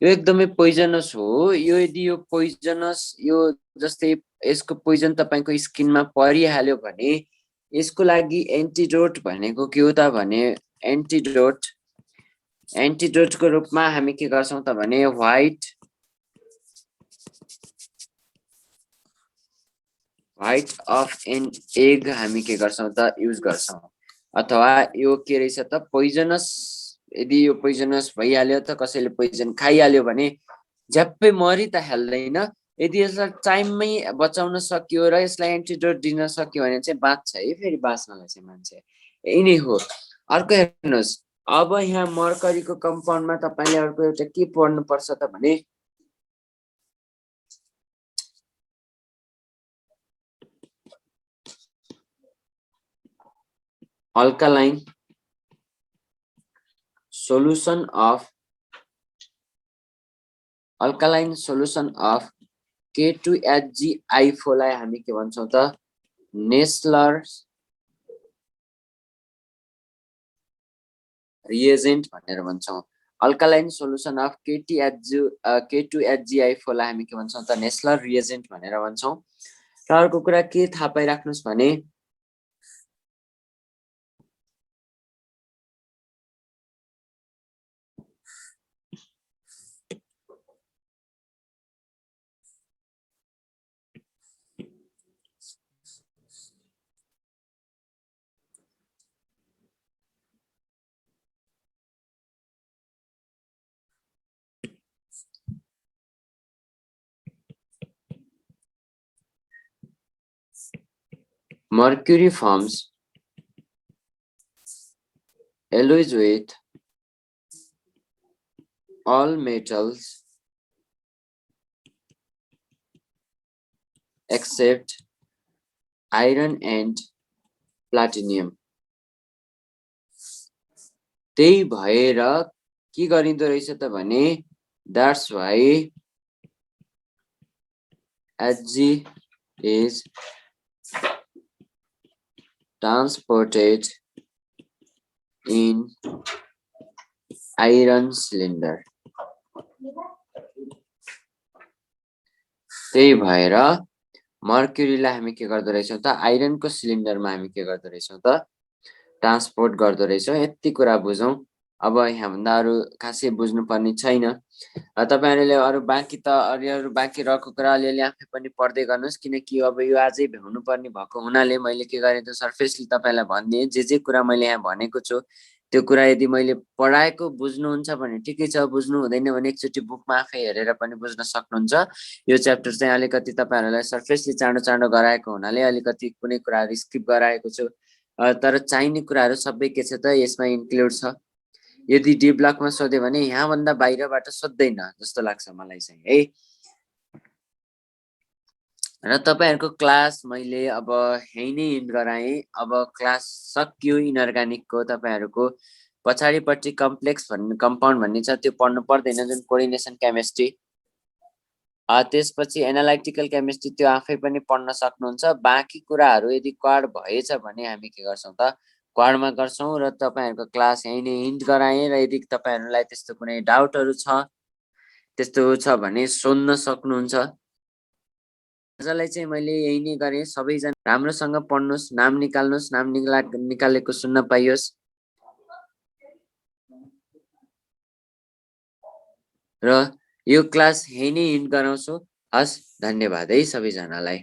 Speaker 2: यो एकदमै पोइजनस हो यो यदि यो पोइजनस यो जस्तै यसको पोइजन तपाईको स्किनमा परिहाल्यो भने यसको लागि एन्टिडोट भनेको के हो त भने एन्टिडोट को रूपमा हामी के गर्छौं त भने व्हाइट अफ एन एग हामी के गर्छौं त युज गर्छौं अथवा यो के रहेछ त पोइजनस यदि यो पोइजनस भइहाल्यो त कसैले पोइजन खाइहाल्यो भने झ्याप्पै मरि त हाल्दैन यदि यसलाई टाइममै बचाउन सकियो र यसलाई एन्टिडोट दिन सकियो भने चाहिँ बाँच्छ है फेरि बाँच्नलाई चाहिँ मान्छे यही नै हो अर्को हेर्नुस् अब यहाँ मर्करीको कम्पाउन्डमा तपाईले अर्को एउटा के पढ्नु पर्छ त भने अल्कालाइन solution of K2HgI4 लाई हामी के भन्छौं त नेस्लर्स रिएजेन्ट भनेर भन्छौं अल्कालाइन सोलुसन अफ K2HgI4 लाई हामी के भन्छौं त नेस्लर रिएजेन्ट भनेर भन्छौं र अर्को कुरा के थाहा पाइराख्नुस् भने Mercury forms alloys with all metals except iron and platinum. त्यही भएर के गरिँदो रहेछ त भने that's why Hg is transported in iron cylinder. त्यही भएर मर्क्युरीलाई हामी के गर्दो रहेछौं त आइरनको सिलिन्डरमा हामी के गर्दो रहेछौं त ट्रान्सपोर्ट गर्दो रहेछौं। यति कुरा बुझौं। अब यहाँ भन्दा अरु खासै बुझ्नु पर्ने छैन। तपाईहरुले अरु बाँकी रहेको कुरा अलिअलि आफै पनि पढ्दै गर्नुस्, किनकि अब यो आजै भ्याउनु पर्ने भएको हुनाले मैले के गरे त सरफेसली तपाईलाई भन्दिए जे कुरा मैले यहाँ भनेको छु त्यो कुरा यदि मैले पढाएको बुझ्नुहुन्छ भने ठिकै छ, बुझ्नु हुँदैन भने एकचोटी बुकमा आफै हेरेर पनि बुझ्न सक्नुहुन्छ। यो च्याप्टर चाहिँ अलिकति तपाईहरुलाई सरफेसली चाँडो गराएको हुनाले अलिकति कुनै कुराहरु स्किप गराएको छु, तर चाहिने कुराहरु सबै के छ त यसमा इन्क्लुड छ। यदि डी ब्लकमा सोध्यो भने यहाँ भन्दा बाहिरबाट सोध्दैन जस्तो लाग्छ मलाई चाहिँ है। र तपाईहरुको क्लास मैले अब यही नै एन्ड गराए। अब क्लास सकियो इनअर्गानिकको। तपाईहरुको पछाडीपट्टि कम्प्लेक्स भन्ने कम्पाउन्ड भन्ने छ त्यो पढ्नु पर्दैन, जुन कोर्डिनेसन केमिस्ट्री। त्यसपछि एनालाइटिकल केमिस्ट्री त्यो आफै पनि पढ्न सक्नुहुन्छ। बाँकी कुराहरु यदि क्वाड भएछ भने हामी के गर्छौं त क्वाडमा गर्छौं। र तपाईहरुको क्लास यही नै एन्ड गराए। र यदि तपाईहरुलाई त्यस्तो कुनै डाउटहरु छ त्यस्तो छ भने सोध्न सक्नुहुन्छ। आजलाई चाहिँ मैले यही नै गरे। सबैजना राम्रोसँग पढ्नुस्, नाम निकाल्नुस्, नाम निकालेको सुन्न पाइयोस्। र यो क्लास यही नै एन्ड गराउँछु। हस्, धन्यवाद है सबैजनालाई।